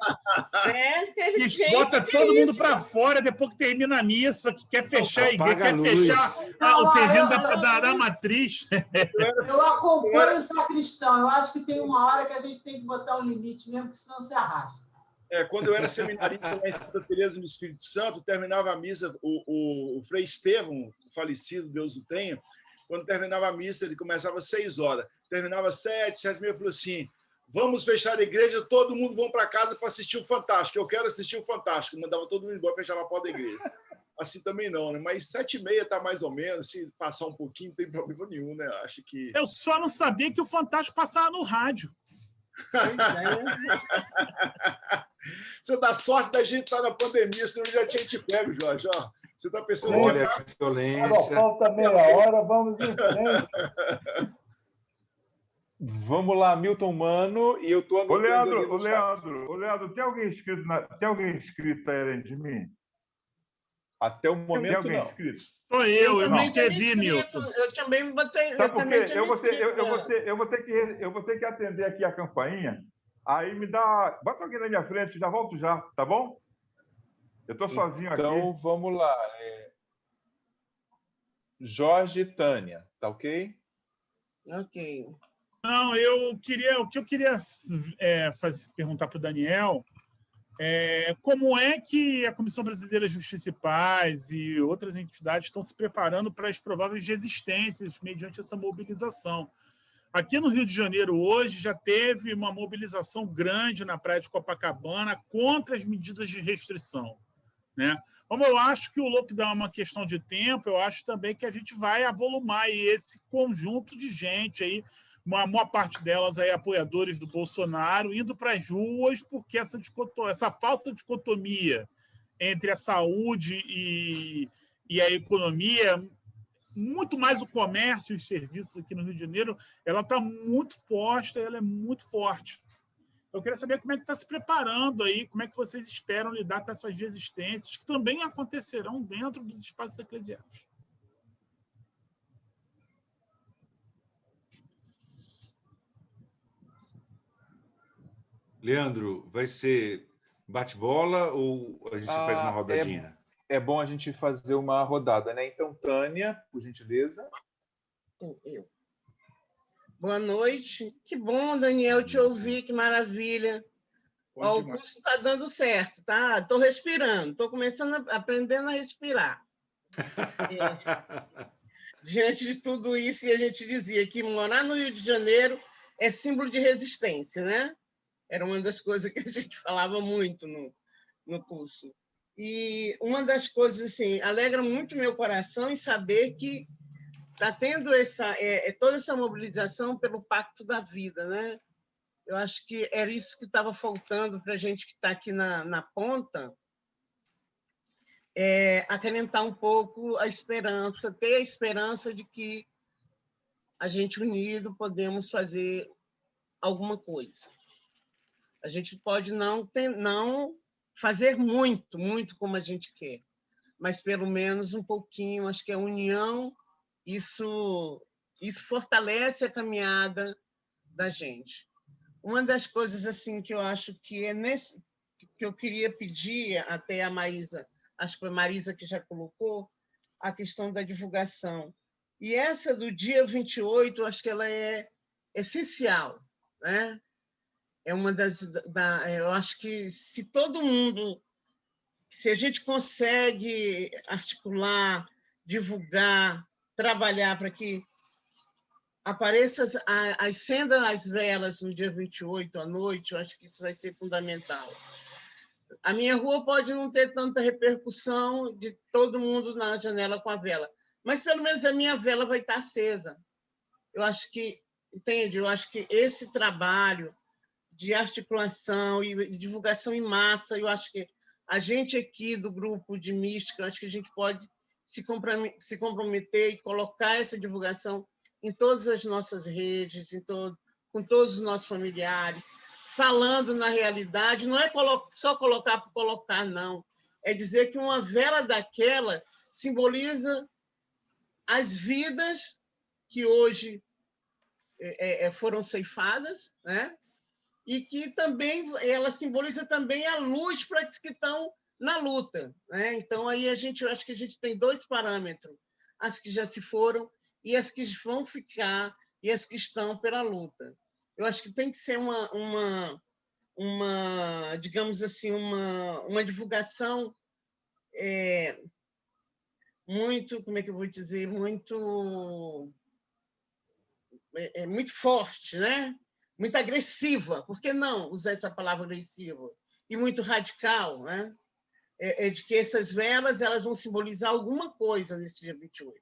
S4: que bota todo mundo para fora depois que termina a missa, que quer fechar a igreja, quer fechar o terreno da matriz.
S7: Eu acompanho o sacristão. Eu acho que tem uma hora que a gente tem que botar um limite mesmo, que senão se arrasta.
S2: Quando eu era seminarista lá em Santa Teresa do Espírito Santo, terminava a missa, o Frei Estevão, falecido, Deus o tenha, quando terminava a missa, ele começava às 6h, terminava às 7h, 7h30, falou assim: vamos fechar a igreja, todo mundo vão para casa para assistir o Fantástico. Eu quero assistir o Fantástico. Mandava todo mundo embora, fechava a porta da igreja. Assim também não, né? Mas 7h30 está mais ou menos, se passar um pouquinho, não tem problema nenhum, né? Acho que...
S4: Eu só não sabia que o Fantástico passava no rádio.
S2: Você dá sorte da gente estar na pandemia, senão já tinha te pego, Jorge. Ó, você está pensando...
S6: Olha, que violência.
S8: Falta meia hora, vamos em frente.
S1: Vamos lá, Milton Mano, e eu estou anotando...
S8: Ô, Leandro, tem alguém inscrito aí além de mim?
S1: Até o momento,
S8: tem alguém
S1: não.
S8: inscrito?
S4: Sou eu me inscrevi, Milton.
S9: Eu também me botei.
S8: Sabe por quê? Eu vou ter que atender aqui a campainha. Aí me dá... Bota alguém na minha frente, já volto já, tá bom? Eu estou sozinho aqui.
S1: Então, vamos lá. Jorge e Tânia, tá ok?
S9: Ok.
S4: Não, o que eu queria perguntar para o Daniel como é que a Comissão Brasileira de Justiça e Paz e outras entidades estão se preparando para as prováveis resistências mediante essa mobilização. Aqui no Rio de Janeiro, hoje, já teve uma mobilização grande na Praia de Copacabana contra as medidas de restrição, né? Como eu acho que o lockdown é uma questão de tempo, eu acho também que a gente vai avolumar esse conjunto de gente aí, uma maior parte delas aí apoiadores do Bolsonaro, indo para as ruas, porque essa falsa dicotomia entre a saúde e a economia, muito mais o comércio e os serviços aqui no Rio de Janeiro, ela está muito posta, ela é muito forte. Eu queria saber como é que está se preparando aí, como é que vocês esperam lidar com essas resistências que também acontecerão dentro dos espaços eclesiásticos.
S6: Leandro, vai ser bate-bola ou a gente faz uma rodadinha?
S1: É bom a gente fazer uma rodada, né? Então, Tânia, por gentileza.
S9: Eu. Boa noite. Que bom, Daniel, te ouvir, que maravilha. Ó, o curso está dando certo, tá? Estou respirando, estou aprendendo a respirar. Diante de tudo isso, e a gente dizia que morar no Rio de Janeiro é símbolo de resistência, né? Era uma das coisas que a gente falava muito no curso. E uma das coisas, assim, alegra muito meu coração em saber que está tendo toda essa mobilização pelo Pacto da Vida, né? Eu acho que era isso que estava faltando para a gente que está aqui na ponta, acalentar um pouco a esperança, ter a esperança de que a gente unido podemos fazer alguma coisa. A gente pode não fazer muito como a gente quer, mas pelo menos um pouquinho. Acho que a união, isso fortalece a caminhada da gente. Uma das coisas assim que eu acho que que eu queria pedir até a Maísa, acho que foi a Marisa que já colocou, a questão da divulgação. E essa do dia 28, acho que ela é essencial, né? é uma eu acho que se todo mundo, se a gente consegue articular, divulgar, trabalhar para que apareça acenda as velas no dia 28 à noite, eu acho que isso vai ser fundamental. A minha rua pode não ter tanta repercussão de todo mundo na janela com a vela, mas pelo menos a minha vela vai estar acesa. Eu acho que, entende? Eu acho que esse trabalho de articulação e divulgação em massa, eu acho que a gente aqui do grupo de mística, eu acho que a gente pode se comprometer e colocar essa divulgação em todas as nossas redes, com todos os nossos familiares, falando na realidade, não é só colocar por colocar, não. É dizer que uma vela daquela simboliza as vidas que hoje foram ceifadas, né? E que também ela simboliza também a luz para os que estão na luta, né? Então aí eu acho que a gente tem dois parâmetros: as que já se foram e as que vão ficar e as que estão pela luta. Eu acho que tem que ser uma digamos assim, uma divulgação muito, como é que eu vou dizer, muito forte, né? Muito agressiva. Por que não usar essa palavra agressiva? E muito radical, né? De que essas velas elas vão simbolizar alguma coisa nesse dia 28.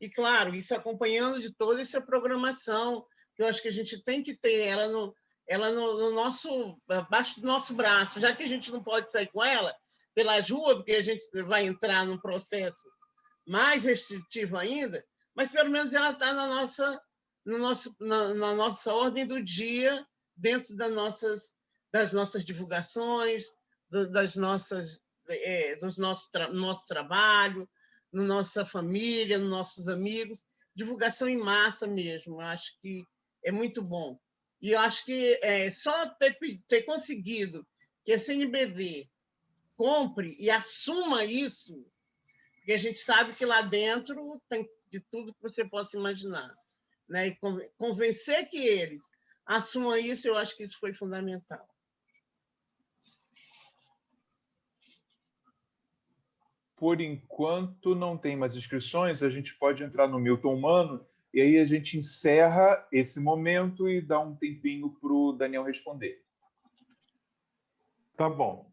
S9: E, claro, isso acompanhando de toda essa programação, que eu acho que a gente tem que ter ela no nosso, abaixo do nosso braço, já que a gente não pode sair com ela pelas ruas, porque a gente vai entrar num processo mais restritivo ainda, mas pelo menos ela está na nossa ordem do dia, dentro das nossas divulgações, do nosso trabalho, na nossa família, nos nossos amigos, divulgação em massa mesmo. Eu acho que é muito bom. E eu acho que só ter conseguido que a CNBB compre e assuma isso, porque a gente sabe que lá dentro tem de tudo que você possa imaginar, né? E convencer que eles assumam isso, eu acho que isso foi fundamental.
S1: Por enquanto, não tem mais inscrições, a gente pode entrar no Milton Mano e aí a gente encerra esse momento e dá um tempinho para o Daniel responder.
S8: Tá bom.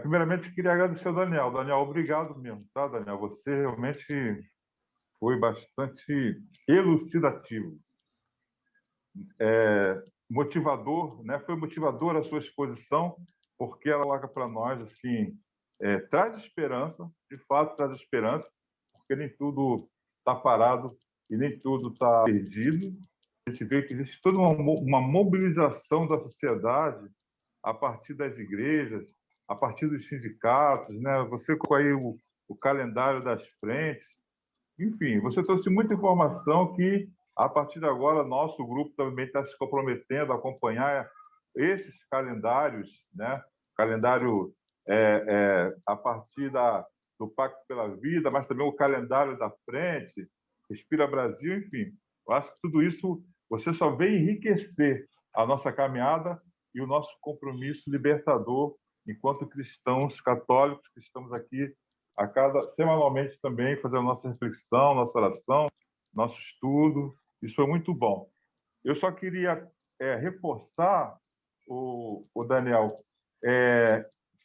S8: Primeiramente, queria agradecer ao Daniel. Daniel, obrigado mesmo, tá, Daniel? Você realmente foi bastante elucidativo. Motivador, né? Foi motivador a sua exposição, porque ela coloca para nós, assim, traz esperança, de fato traz esperança, porque nem tudo está parado e nem tudo está perdido. A gente vê que existe toda uma mobilização da sociedade a partir das igrejas, a partir dos sindicatos, né? Você com aí o calendário das frentes, enfim, você trouxe muita informação que, a partir de agora, nosso grupo também está se comprometendo a acompanhar esses calendários, né? Calendário a partir do Pacto pela Vida, mas também o calendário da frente, Respira Brasil, enfim. Eu acho que tudo isso você só vem enriquecer a nossa caminhada e o nosso compromisso libertador enquanto cristãos católicos que estamos aqui semanalmente também fazendo nossa reflexão, nossa oração, nosso estudo. Isso foi muito bom. Eu só queria reforçar, o Daniel,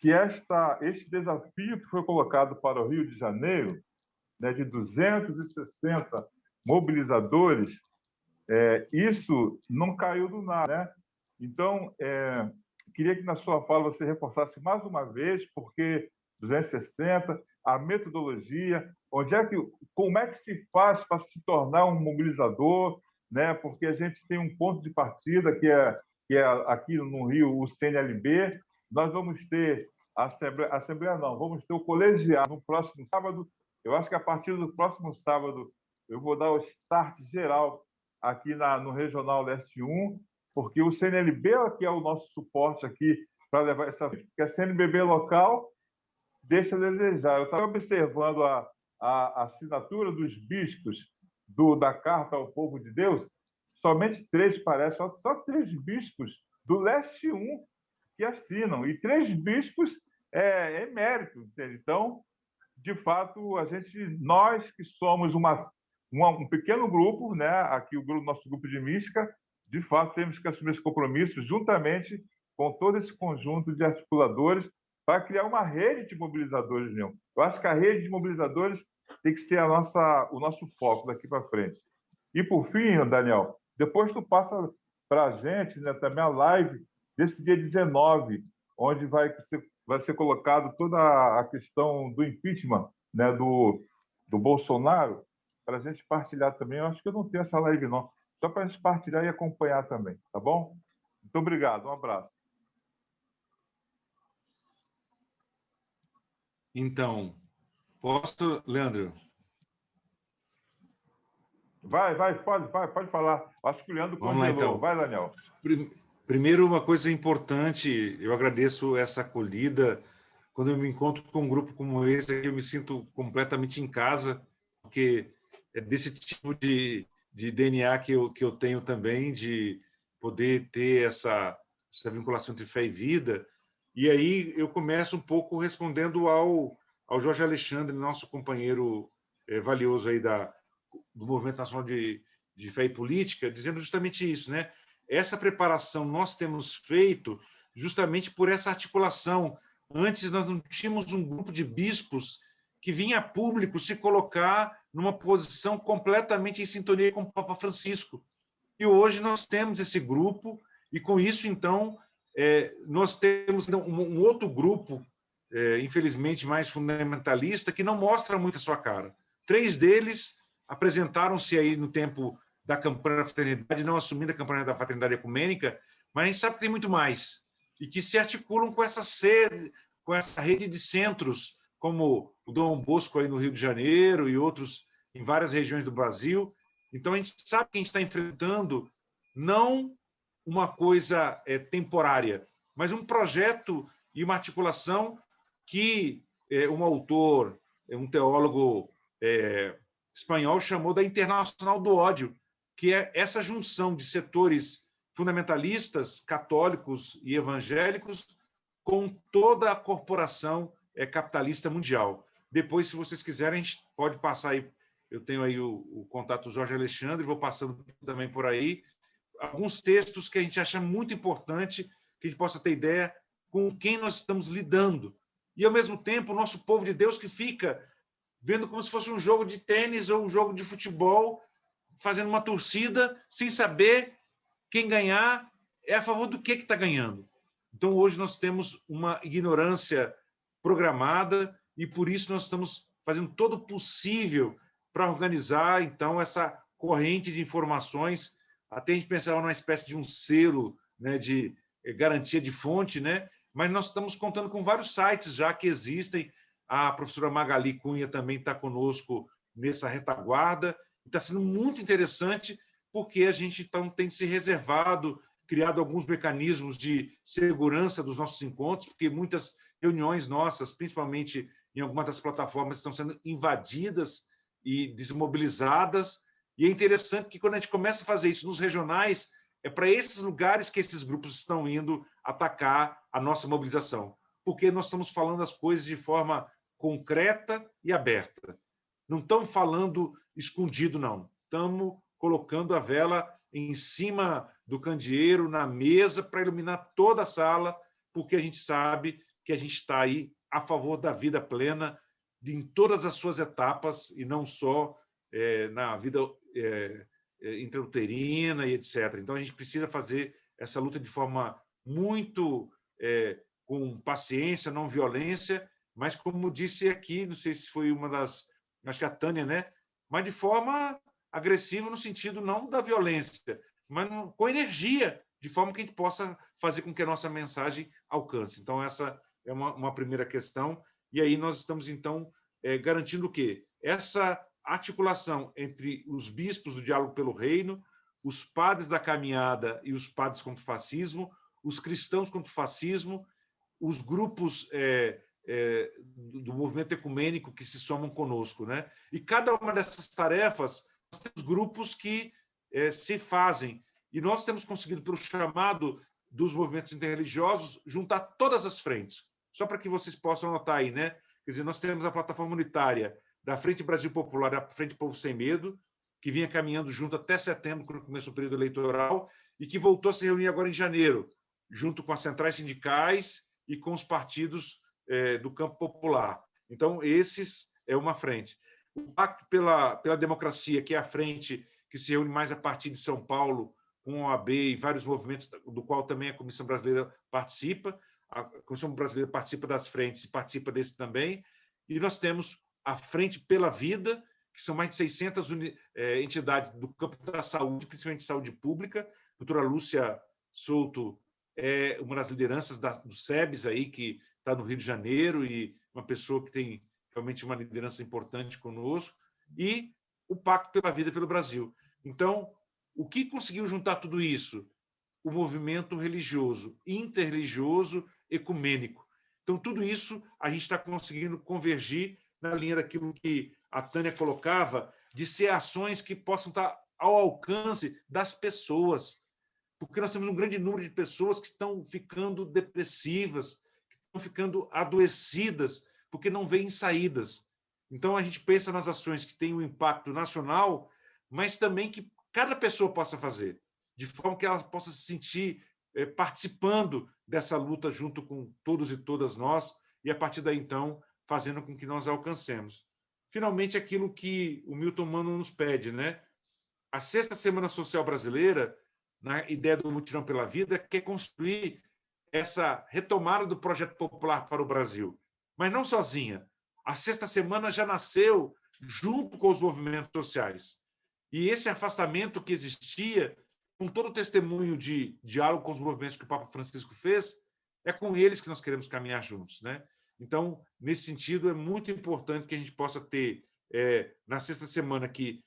S8: que este desafio que foi colocado para o Rio de Janeiro, né, de 260 mobilizadores, isso não caiu do nada, né? Então, queria que na sua fala você reforçasse mais uma vez, porque 260, a metodologia, como é que se faz para se tornar um mobilizador, né? Porque a gente tem um ponto de partida que é aqui no Rio, o CNLB. Nós vamos ter Assembleia não, vamos ter o colegiado no próximo sábado. Eu acho que a partir do próximo sábado eu vou dar o start geral aqui no Regional Leste 1, porque o CNLB que é o nosso suporte aqui para levar essa... Porque a CNBB local deixa a desejar. Eu estava observando a assinatura dos bispos da Carta ao Povo de Deus, somente 3, parece, só 3 bispos do leste 1 que assinam, e 3 bispos eméritos, entende? Então, de fato, nós que somos um pequeno grupo, né? Aqui nosso grupo de mística, de fato, temos que assumir esse compromisso juntamente com todo esse conjunto de articuladores para criar uma rede de mobilizadores mesmo. Eu acho que a rede de mobilizadores tem que ser o nosso foco daqui para frente. E, por fim, Daniel, depois tu passa para a gente, né, também a live desse dia 19, onde vai ser colocado toda a questão do impeachment, né, do Bolsonaro, para a gente partilhar também. Eu acho que eu não tenho essa live, não. Só para a gente partilhar e acompanhar também, tá bom? Muito obrigado, um abraço.
S6: Então, posso, Leandro?
S8: Pode falar. Acho que o Leandro
S6: Vamos lá, então.
S8: Vai, Daniel.
S6: Primeiro, uma coisa importante, eu agradeço essa acolhida. Quando eu me encontro com um grupo como esse, eu me sinto completamente em casa, porque é desse tipo de DNA que eu tenho também, de poder ter essa vinculação entre fé e vida. E aí eu começo um pouco respondendo ao Jorge Alexandre, nosso companheiro valioso aí do Movimento Nacional de Fé e Política, dizendo justamente isso, né? Essa preparação nós temos feito justamente por essa articulação. Antes nós não tínhamos um grupo de bispos que vinha a público se colocar numa posição completamente em sintonia com o Papa Francisco. E hoje nós temos esse grupo, e com isso, então, nós temos um outro grupo, infelizmente mais fundamentalista, que não mostra muito a sua cara. 3 deles apresentaram-se aí no tempo da campanha da fraternidade, não assumindo a campanha da fraternidade ecumênica, mas a gente sabe que tem muito mais, e que se articulam com essa rede de centros, como o Dom Bosco aí no Rio de Janeiro e outros em várias regiões do Brasil. Então, a gente sabe que a gente está enfrentando não uma coisa temporária, mas um projeto e uma articulação que um autor, um teólogo espanhol chamou da Internacional do Ódio, que é essa junção de setores fundamentalistas, católicos e evangélicos com toda a corporação capitalista mundial. Depois, se vocês quiserem, a gente pode passar aí. Eu tenho aí o contato do Jorge Alexandre, vou passando também por aí. Alguns textos que a gente acha muito importante, que a gente possa ter ideia com quem nós estamos lidando. E, ao mesmo tempo, o nosso povo de Deus que fica vendo como se fosse um jogo de tênis ou um jogo de futebol, fazendo uma torcida, sem saber quem ganhar é a favor do que está ganhando. Então, hoje nós temos uma ignorância programada e, por isso, nós estamos fazendo todo o possível para organizar, então, essa corrente de informações. Até a gente pensava numa espécie de um selo, né, de garantia de fonte, né? Mas nós estamos contando com vários sites já que existem. A professora Magali Cunha também está conosco nessa retaguarda. Está sendo muito interessante, porque a gente então tem se reservado, criado alguns mecanismos de segurança dos nossos encontros, porque muitas reuniões nossas, principalmente em algumas das plataformas, estão sendo invadidas e desmobilizadas. E é interessante que, quando a gente começa a fazer isso nos regionais, é para esses lugares que esses grupos estão indo atacar a nossa mobilização, porque nós estamos falando as coisas de forma concreta e aberta. Não estamos falando escondido, não. Estamos colocando a vela em cima do candeeiro, na mesa, para iluminar toda a sala, porque a gente sabe que a gente está aí a favor da vida plena em todas as suas etapas, e não só na vida intrauterina e etc. Então, a gente precisa fazer essa luta de forma muito com paciência, não violência, mas, como disse aqui, não sei se foi uma das... Acho que a Tânia, né? Mas de forma agressiva, no sentido não da violência, mas com energia, de forma que a gente possa fazer com que a nossa mensagem alcance. Então, essa é uma primeira questão. E aí nós estamos, então, garantindo o quê? Essa articulação entre os bispos do Diálogo pelo Reino, os padres da caminhada e os padres contra o fascismo, os cristãos contra o fascismo, os grupos do movimento ecumênico que se somam conosco, né? E cada uma dessas tarefas, nós temos grupos que se fazem. E nós temos conseguido, pelo chamado dos movimentos interreligiosos, juntar todas as frentes. Só para que vocês possam anotar aí, né? Quer dizer, nós temos a plataforma unitária da Frente Brasil Popular, da Frente Povo Sem Medo, que vinha caminhando junto até setembro, quando começou o período eleitoral, e que voltou a se reunir agora em janeiro, junto com as centrais sindicais e com os partidos do campo popular. Então, esses é uma frente. O Pacto pela Democracia, que é a frente que se reúne mais a partir de São Paulo, com a OAB e vários movimentos, do qual também a Comissão Brasileira participa. A Comissão Brasileira participa das frentes e participa desse também. E nós temos a Frente pela Vida, que são mais de 600 entidades do campo da saúde, principalmente saúde pública. A doutora Lúcia Souto é uma das lideranças do SEBS, aí, que está no Rio de Janeiro, e uma pessoa que tem realmente uma liderança importante conosco, e o Pacto pela Vida pelo Brasil. Então, o que conseguiu juntar tudo isso? O movimento religioso, interreligioso, ecumênico. Então, tudo isso a gente está conseguindo convergir na linha daquilo que a Tânia colocava, de ser ações que possam estar ao alcance das pessoas, porque nós temos um grande número de pessoas que estão ficando depressivas, que estão ficando adoecidas, porque não veem saídas. Então, a gente pensa nas ações que têm um impacto nacional, mas também que cada pessoa possa fazer, de forma que ela possa se sentir participando dessa luta junto com todos e todas nós, e, a partir daí, então, fazendo com que nós alcancemos. Finalmente, aquilo que o Milton Mano nos pede, né? A 6ª Semana Social Brasileira, na ideia do Mutirão pela Vida, quer construir essa retomada do projeto popular para o Brasil, mas não sozinha. A 6ª Semana já nasceu junto com os movimentos sociais. E esse afastamento que existia, com todo o testemunho de diálogo com os movimentos que o Papa Francisco fez, é com eles que nós queremos caminhar juntos, né? Então, nesse sentido, é muito importante que a gente possa ter, na 6ª Semana, que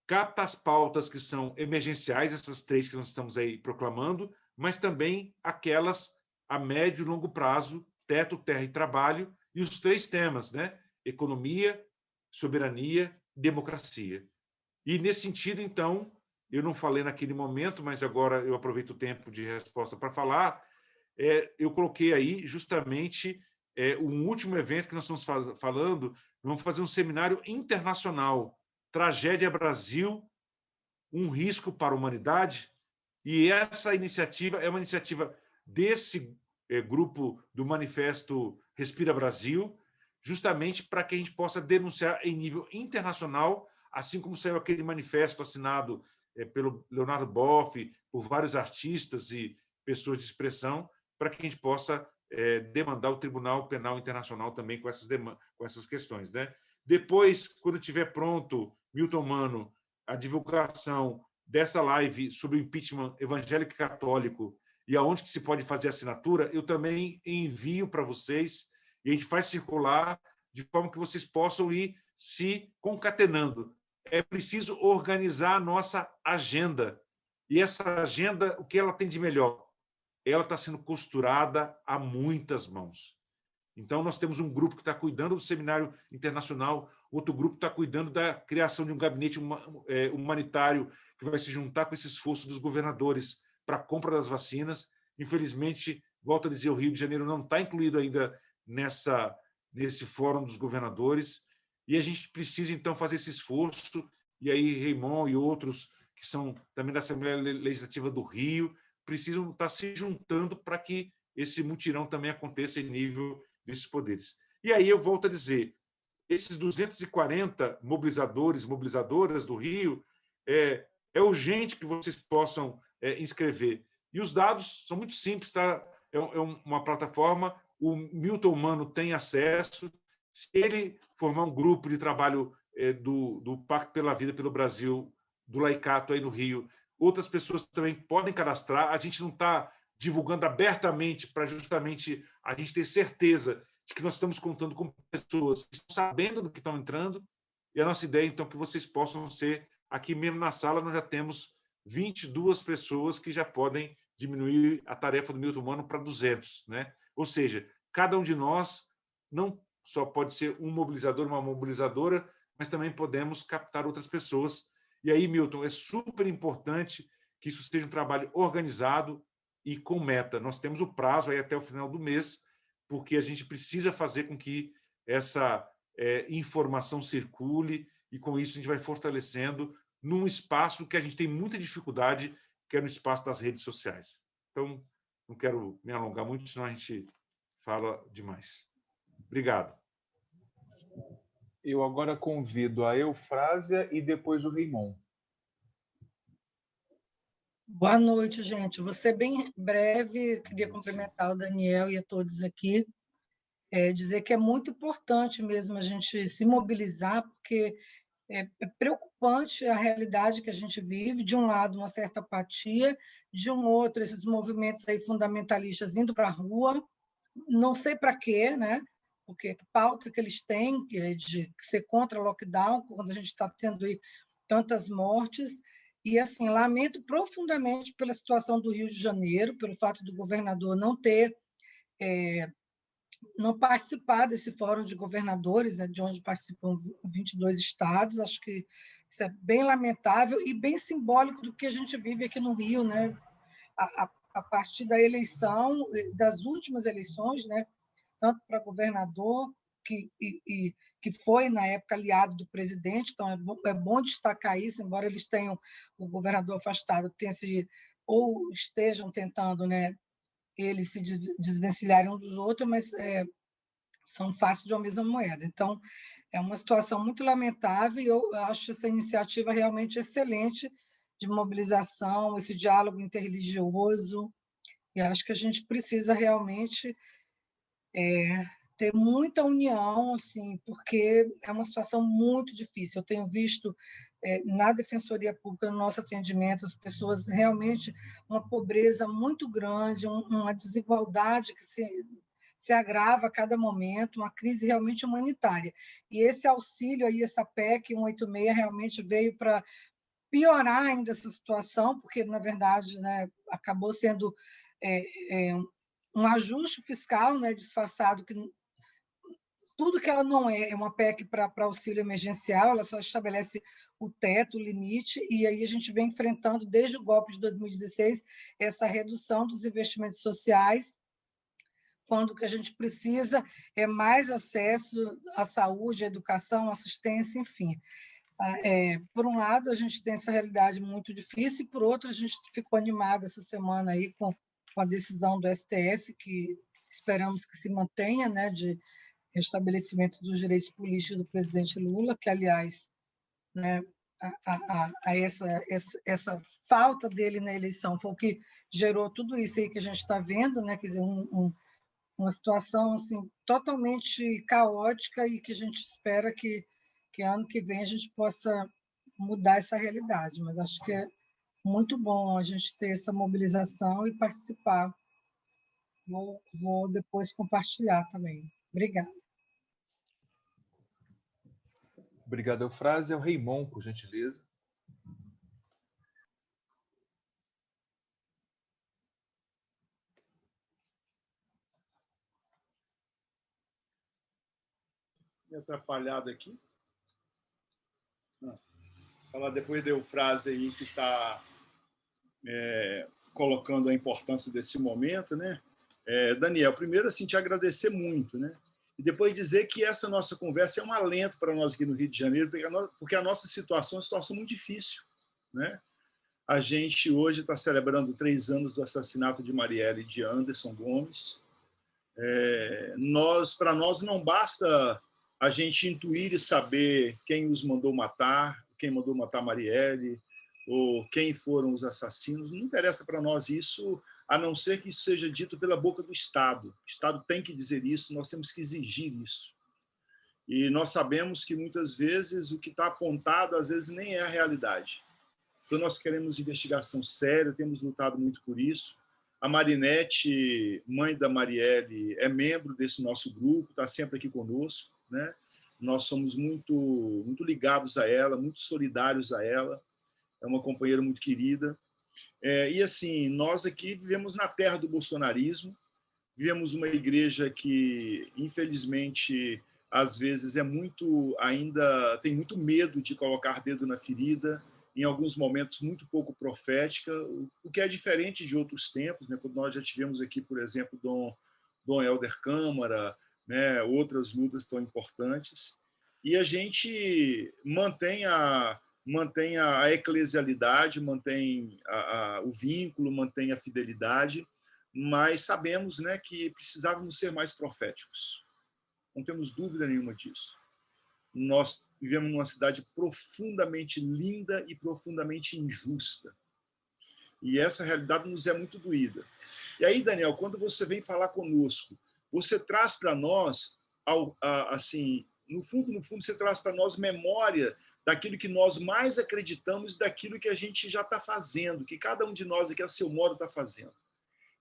S6: capta as pautas que são emergenciais, essas 3 que nós estamos aí proclamando, mas também aquelas a médio e longo prazo, teto, terra e trabalho, e os 3 temas, né? Economia, soberania, democracia. E, nesse sentido, então, eu não falei naquele momento, mas agora eu aproveito o tempo de resposta para falar, eu coloquei aí justamente um último evento que nós estamos falando, vamos fazer um seminário internacional, Tragédia Brasil, um risco para a humanidade, e essa iniciativa é uma iniciativa desse grupo do Manifesto Respira Brasil, justamente para que a gente possa denunciar em nível internacional, assim como saiu aquele manifesto assinado pelo Leonardo Boff, por vários artistas e pessoas de expressão, para que a gente possa demandar o Tribunal Penal Internacional também com essas questões, né? Depois, quando estiver pronto, Milton Mano, a divulgação dessa live sobre o impeachment evangélico e católico e aonde que se pode fazer assinatura, eu também envio para vocês e a gente faz circular de forma que vocês possam ir se concatenando. É preciso organizar a nossa agenda. E essa agenda, o que ela tem de melhor? Ela está sendo costurada a muitas mãos. Então, nós temos um grupo que está cuidando do seminário internacional, outro grupo está cuidando da criação de um gabinete humanitário que vai se juntar com esse esforço dos governadores para a compra das vacinas. Infelizmente, volto a dizer, o Rio de Janeiro não está incluído ainda nesse fórum dos governadores, e a gente precisa, então, fazer esse esforço, e aí Raymond e outros, que são também da Assembleia Legislativa do Rio, precisam estar se juntando para que esse mutirão também aconteça em nível desses poderes. E aí eu volto a dizer, esses 240 mobilizadores, mobilizadoras do Rio, é urgente que vocês possam inscrever. E os dados são muito simples, tá? É uma plataforma, o Milton Mano tem acesso. Se ele formar um grupo de trabalho do Pacto pela Vida pelo Brasil, do Laicato aí no Rio, outras pessoas também podem cadastrar. A gente não está divulgando abertamente para justamente a gente ter certeza de que nós estamos contando com pessoas que estão sabendo do que estão entrando, e a nossa ideia, então, é que vocês possam ser, aqui mesmo na sala, nós já temos 22 pessoas que já podem diminuir a tarefa do Milton Mano para 200, né? Ou seja, cada um de nós não só pode ser um mobilizador, uma mobilizadora, mas também podemos captar outras pessoas. E aí, Milton, é super importante que isso seja um trabalho organizado e com meta. Nós temos o prazo aí até o final do mês, porque a gente precisa fazer com que essa informação circule, e com isso a gente vai fortalecendo num espaço que a gente tem muita dificuldade, que é no espaço das redes sociais. Então, não quero me alongar muito, senão a gente fala demais. Obrigado.
S1: Eu agora convido a Eufrásia e depois o Raimon.
S10: Boa noite, gente. Vou ser bem breve, queria cumprimentar o Daniel e a todos aqui, dizer que é muito importante mesmo a gente se mobilizar, porque é preocupante a realidade que a gente vive, de um lado uma certa apatia, de um outro esses movimentos aí fundamentalistas indo para a rua, não sei para quê, né? Porque que pauta que eles têm de ser contra o lockdown, quando a gente está tendo aí tantas mortes. E, assim, lamento profundamente pela situação do Rio de Janeiro, pelo fato do governador não participar desse fórum de governadores, né, de onde participam 22 estados. Acho que isso é bem lamentável e bem simbólico do que a gente vive aqui no Rio, né? A partir da eleição, das últimas eleições, né, tanto para governador, que foi, na época, aliado do presidente, então é bom destacar isso, embora eles tenham, o governador afastado, ou estejam tentando, né, eles se desvencilharem um dos outros, mas são faces de uma mesma moeda. Então, é uma situação muito lamentável, e eu acho essa iniciativa realmente excelente de mobilização, esse diálogo interreligioso, e acho que a gente precisa realmente ter muita união, assim, porque é uma situação muito difícil. Eu tenho visto na Defensoria Pública, no nosso atendimento, as pessoas realmente uma pobreza muito grande, uma desigualdade que se agrava a cada momento, uma crise realmente humanitária. E esse auxílio aí, essa PEC 186, realmente veio para piorar ainda essa situação, porque, na verdade, né, acabou sendo um ajuste fiscal, né, disfarçado, que tudo que ela não é uma PEC para auxílio emergencial, ela só estabelece o teto, o limite, e aí a gente vem enfrentando, desde o golpe de 2016, essa redução dos investimentos sociais, quando o que a gente precisa é mais acesso à saúde, à educação, assistência, enfim. Por um lado, a gente tem essa realidade muito difícil, e, por outro, a gente ficou animado essa semana aí com a decisão do STF, que esperamos que se mantenha, né, de restabelecimento dos direitos políticos do presidente Lula, que, aliás, né, essa falta dele na eleição foi o que gerou tudo isso aí que a gente está vendo, né, quer dizer, uma situação assim, totalmente caótica, e que a gente espera que ano que vem a gente possa mudar essa realidade. Mas acho que é muito bom a gente ter essa mobilização e participar. Vou depois compartilhar também. Obrigada.
S1: Obrigado, Eufrásia. O Raimon, por gentileza.
S2: Me atrapalhado aqui. Falar depois da Eufrásia aí, que está colocando a importância desse momento, né? Daniel, primeiro, assim, te agradecer muito, né? E depois dizer que essa nossa conversa é um alento para nós aqui no Rio de Janeiro, porque a nossa situação é uma situação muito difícil, né? A gente hoje está celebrando 3 anos do assassinato de Marielle e de Anderson Gomes. Para nós não basta a gente intuir e saber quem os mandou matar, quem mandou matar Marielle, ou quem foram os assassinos. Não interessa para nós isso, a não ser que isso seja dito pela boca do Estado. O Estado tem que dizer isso, nós temos que exigir isso. E nós sabemos que, muitas vezes, o que está apontado, às vezes, nem é a realidade. Então, nós queremos investigação séria, temos lutado muito por isso. A Marinete, mãe da Marielle, é membro desse nosso grupo, está sempre aqui conosco, né? Nós somos muito, muito ligados a ela, muito solidários a ela. É uma companheira muito querida. E, assim, nós aqui vivemos na terra do bolsonarismo, vivemos uma igreja que, infelizmente, às vezes ainda tem muito medo de colocar dedo na ferida, em alguns momentos muito pouco profética, o que é diferente de outros tempos, né? Quando nós já tivemos aqui, por exemplo, Dom Helder Câmara, né? Outras lutas tão importantes, e a gente mantém a eclesialidade, mantém o vínculo, mantém a fidelidade, mas sabemos, né, que precisávamos ser mais proféticos. Não temos dúvida nenhuma disso. Nós vivemos numa cidade profundamente linda e profundamente injusta. E essa realidade nos é muito doída. E aí, Daniel, quando você vem falar conosco, você traz para nós, assim, no fundo, você traz para nós memória daquilo que nós mais acreditamos e daquilo que a gente já está fazendo, que cada um de nós aqui, a seu modo, está fazendo.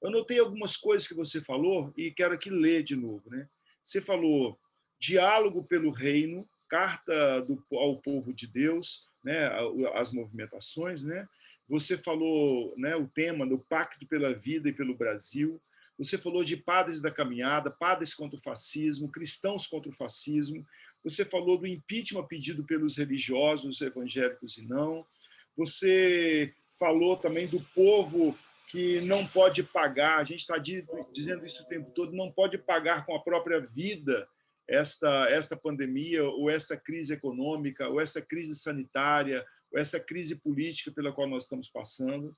S2: Eu notei algumas coisas que você falou e quero aqui ler de novo, né? Você falou diálogo pelo reino, carta ao povo de Deus, né? As movimentações, né? Você falou, né, o tema do Pacto pela Vida e pelo Brasil. Você falou de padres da caminhada, padres contra o fascismo, cristãos contra o fascismo. Você falou do impeachment pedido pelos religiosos, evangélicos e não. Você falou também do povo que não pode pagar, a gente está dizendo isso o tempo todo, não pode pagar com a própria vida esta pandemia, ou esta crise econômica, ou esta crise sanitária, ou essa crise política pela qual nós estamos passando.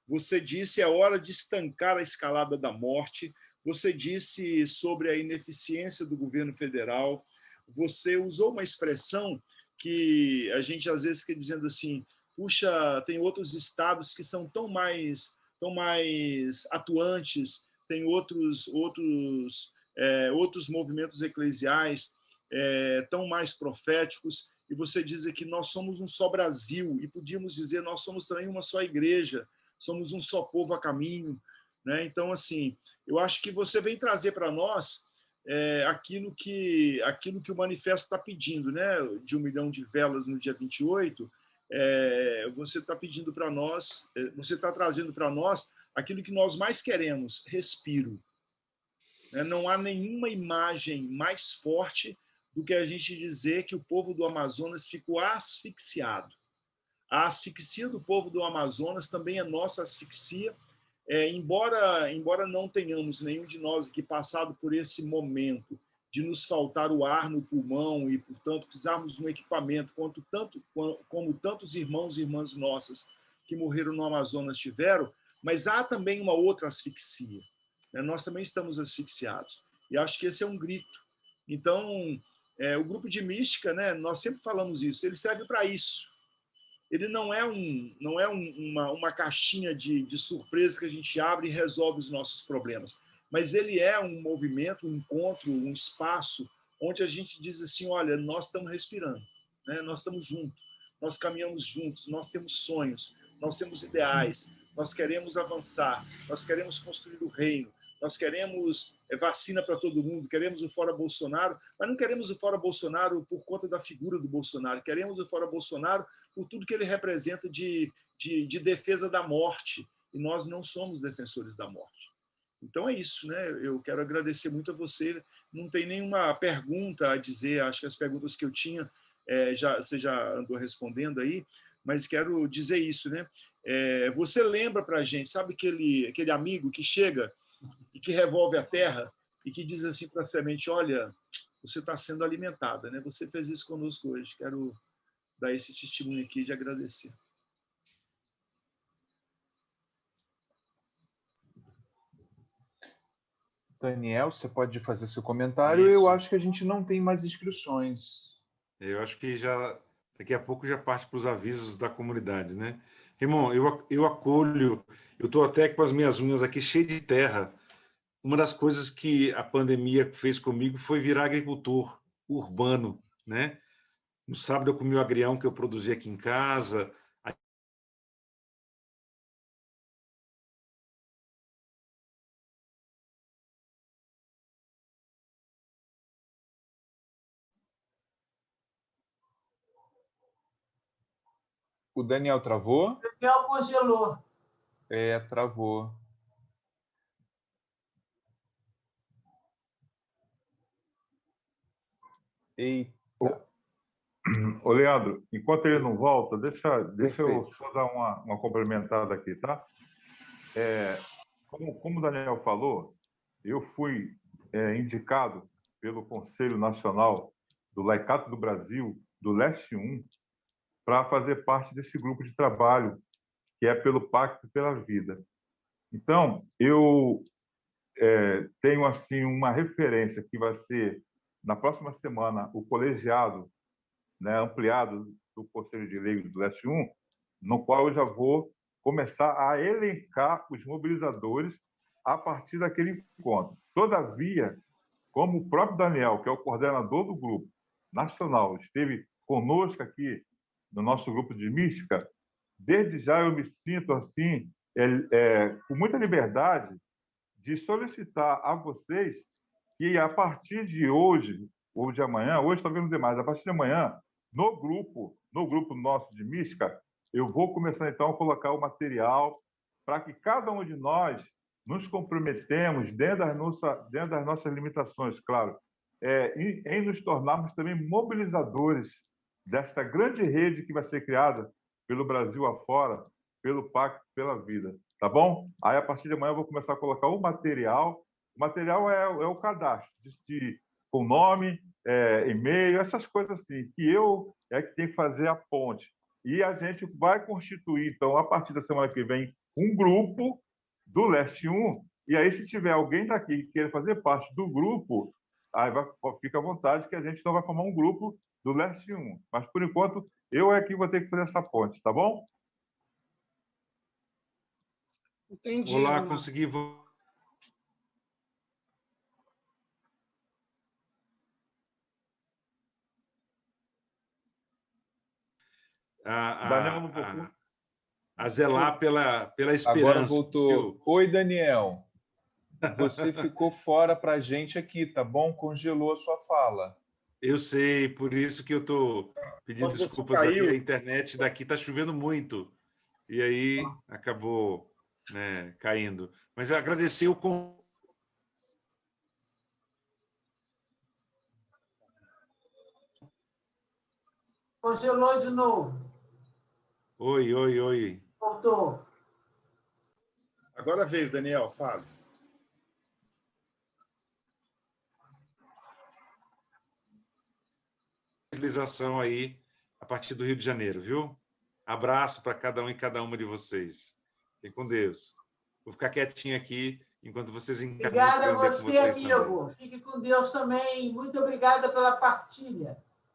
S2: Você disse é hora de estancar a escalada da morte. Você disse sobre a ineficiência do governo federal. Você usou uma expressão que a gente às vezes fica dizendo assim, puxa, tem outros estados que são tão mais atuantes, tem outros movimentos eclesiais tão mais proféticos, e você diz que nós somos um só Brasil, e podíamos dizer nós somos também uma só igreja, somos um só povo a caminho, né? Então, assim, eu acho que você vem trazer para nós aquilo que o manifesto está pedindo, né? De 1 milhão de velas no dia 28, você está pedindo para nós, você está trazendo para nós aquilo que nós mais queremos, respiro. Não há nenhuma imagem mais forte do que a gente dizer que o povo do Amazonas ficou asfixiado. A asfixia do povo do Amazonas também é nossa asfixia, embora não tenhamos nenhum de nós aqui passado por esse momento de nos faltar o ar no pulmão e, portanto, precisarmos de um equipamento, como tantos irmãos e irmãs nossas que morreram no Amazonas tiveram, mas há também uma outra asfixia. Nós também estamos asfixiados. E acho que esse é um grito. Então, o grupo de mística, né, nós sempre falamos isso, ele serve para isso. Ele não é uma caixinha de surpresa que a gente abre e resolve os nossos problemas, mas ele é um movimento, um encontro, um espaço onde a gente diz assim, olha, nós estamos respirando, né? Nós estamos juntos, nós caminhamos juntos, nós temos sonhos, nós temos ideais, nós queremos avançar, nós queremos construir o reino, nós queremos vacina para todo mundo, queremos o fora Bolsonaro, mas não queremos o fora Bolsonaro por conta da figura do Bolsonaro, queremos o fora Bolsonaro por tudo que ele representa de defesa da morte, e nós não somos defensores da morte. Então é isso, né? Eu quero agradecer muito a você. Não tem nenhuma pergunta a dizer, acho que as perguntas que eu tinha você já andou respondendo aí, mas quero dizer isso, né? Você lembra para a gente, sabe aquele amigo que chega e que revolve a terra e que diz assim para a semente, olha, você está sendo alimentada, né? Você fez isso conosco hoje, quero dar esse testemunho aqui de agradecer.
S1: Daniel, você pode fazer seu comentário. Isso. Eu acho que a gente não tem mais inscrições.
S6: Eu acho que já daqui a pouco já parte para os avisos da comunidade, né? Irmão, eu acolho, eu estou até com as minhas unhas aqui cheias de terra. Uma das coisas que a pandemia fez comigo foi virar agricultor urbano, né? No sábado eu comi o agrião que eu produzi aqui em casa.
S1: O Daniel travou?
S7: O Daniel congelou.
S1: Travou. Eita.
S8: Ô, Leandro, enquanto ele não volta, deixa eu só dar uma complementada aqui, tá? Como o Daniel falou, eu fui indicado pelo Conselho Nacional do Laicato do Brasil, do Leste 1, para fazer parte desse grupo de trabalho, que é pelo Pacto pela Vida. Então, eu tenho assim uma referência que vai ser, na próxima semana, o colegiado, né, ampliado do Conselho de Leigos do Leste 1, no qual eu já vou começar a elencar os mobilizadores a partir daquele encontro. Todavia, como o próprio Daniel, que é o coordenador do grupo nacional, esteve conosco aqui no nosso grupo de mística, desde já eu me sinto assim, com muita liberdade de solicitar a vocês que, a partir de hoje, ou de amanhã, hoje talvez não dê mais, a partir de amanhã, no grupo nosso de mística, eu vou começar, então, a colocar o material para que cada um de nós nos comprometemos, dentro das nossas limitações, claro, em nos tornarmos também mobilizadores desta grande rede que vai ser criada pelo Brasil afora, pelo Pacto pela Vida, tá bom? Aí, a partir de amanhã, eu vou começar a colocar o material. O material é o cadastro, com nome, e-mail, essas coisas assim, que eu que tenho que fazer a ponte. E a gente vai constituir, então, a partir da semana que vem, um grupo do Leste 1, e aí, se tiver alguém daqui que queira fazer parte do grupo, aí fica à vontade que a gente então vai formar um grupo do Leste 1. Mas, por enquanto, eu que vou ter que fazer essa ponte, tá bom?
S9: Entendi.
S6: Vou lá conseguir... A zelar pela esperança.
S1: Agora voltou. Oi, Daniel. Você ficou fora para a gente aqui, tá bom? Congelou a sua fala.
S6: Eu sei, por isso que eu estou pedindo desculpas aqui. A internet daqui está chovendo muito. E aí acabou, né, caindo. Mas eu agradeci o convite.
S7: Congelou de novo.
S6: Oi.
S7: Voltou.
S2: Agora veio, Daniel, fala.
S6: Civilização aí, a partir do Rio de Janeiro, viu? Abraço para cada um e cada uma de vocês. Fiquem com Deus. Vou ficar quietinho aqui enquanto vocês encaminham.
S7: Obrigada a você, amigo. Fique com Deus também. Muito obrigada pela partilha.